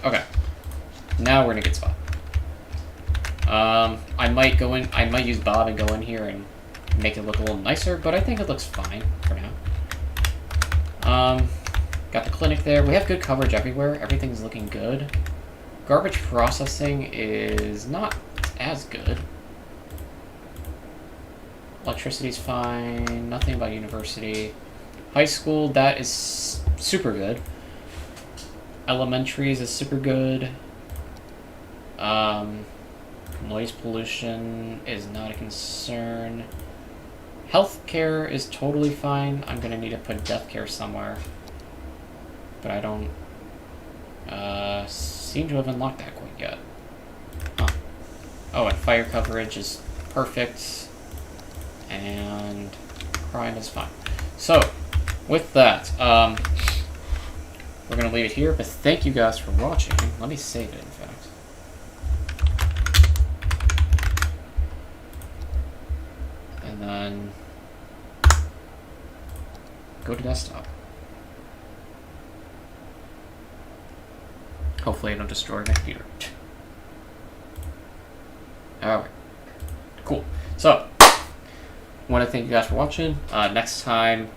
Okay. Now we're in a good spot. I might go in. I might use Bob and go in here and make it look a little nicer, but I think it looks fine for now. Got the clinic there. We have good coverage everywhere. Everything's looking good. Garbage processing is not as good. Electricity's fine. Nothing about university. High school, that is super good. Elementaries is super good. Noise pollution is not a concern. Healthcare is totally fine. I'm gonna need to put death care somewhere. But I don't seem to have unlocked that quite yet. Huh. Oh, and fire coverage is perfect. And crime is fine. So, with that, we're gonna leave it here, but thank you guys for watching. Let me save it, in fact. And then go to desktop. Hopefully I don't destroy my computer. Alright. Cool. So, want to thank you guys for watching. Next time,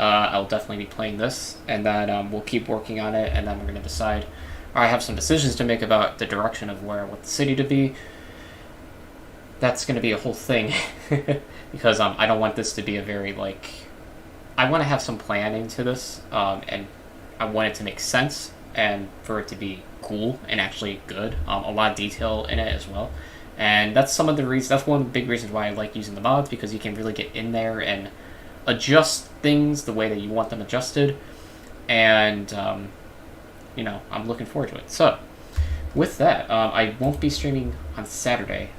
I'll definitely be playing this, and then we'll keep working on it, and then we're going to decide. I have some decisions to make about the direction of where I want the city to be. That's going to be a whole thing, because I don't want this to be a very, like... I want to have some planning to this, and I want it to make sense, and for it to be cool and actually good. A lot of detail in it as well. And that's some of the reasons. That's one of the big reasons why I like using the mods, because you can really get in there and adjust things the way that you want them adjusted. And, you know, I'm looking forward to it. So, with that, I won't be streaming on Saturday.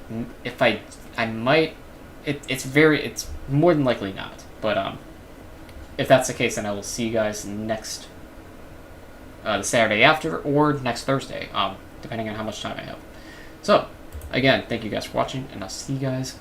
If I might, it's more than likely not. But, if that's the case, then I will see you guys next, the Saturday after, or next Thursday, depending on how much time I have. So, again, thank you guys for watching, and I'll see you guys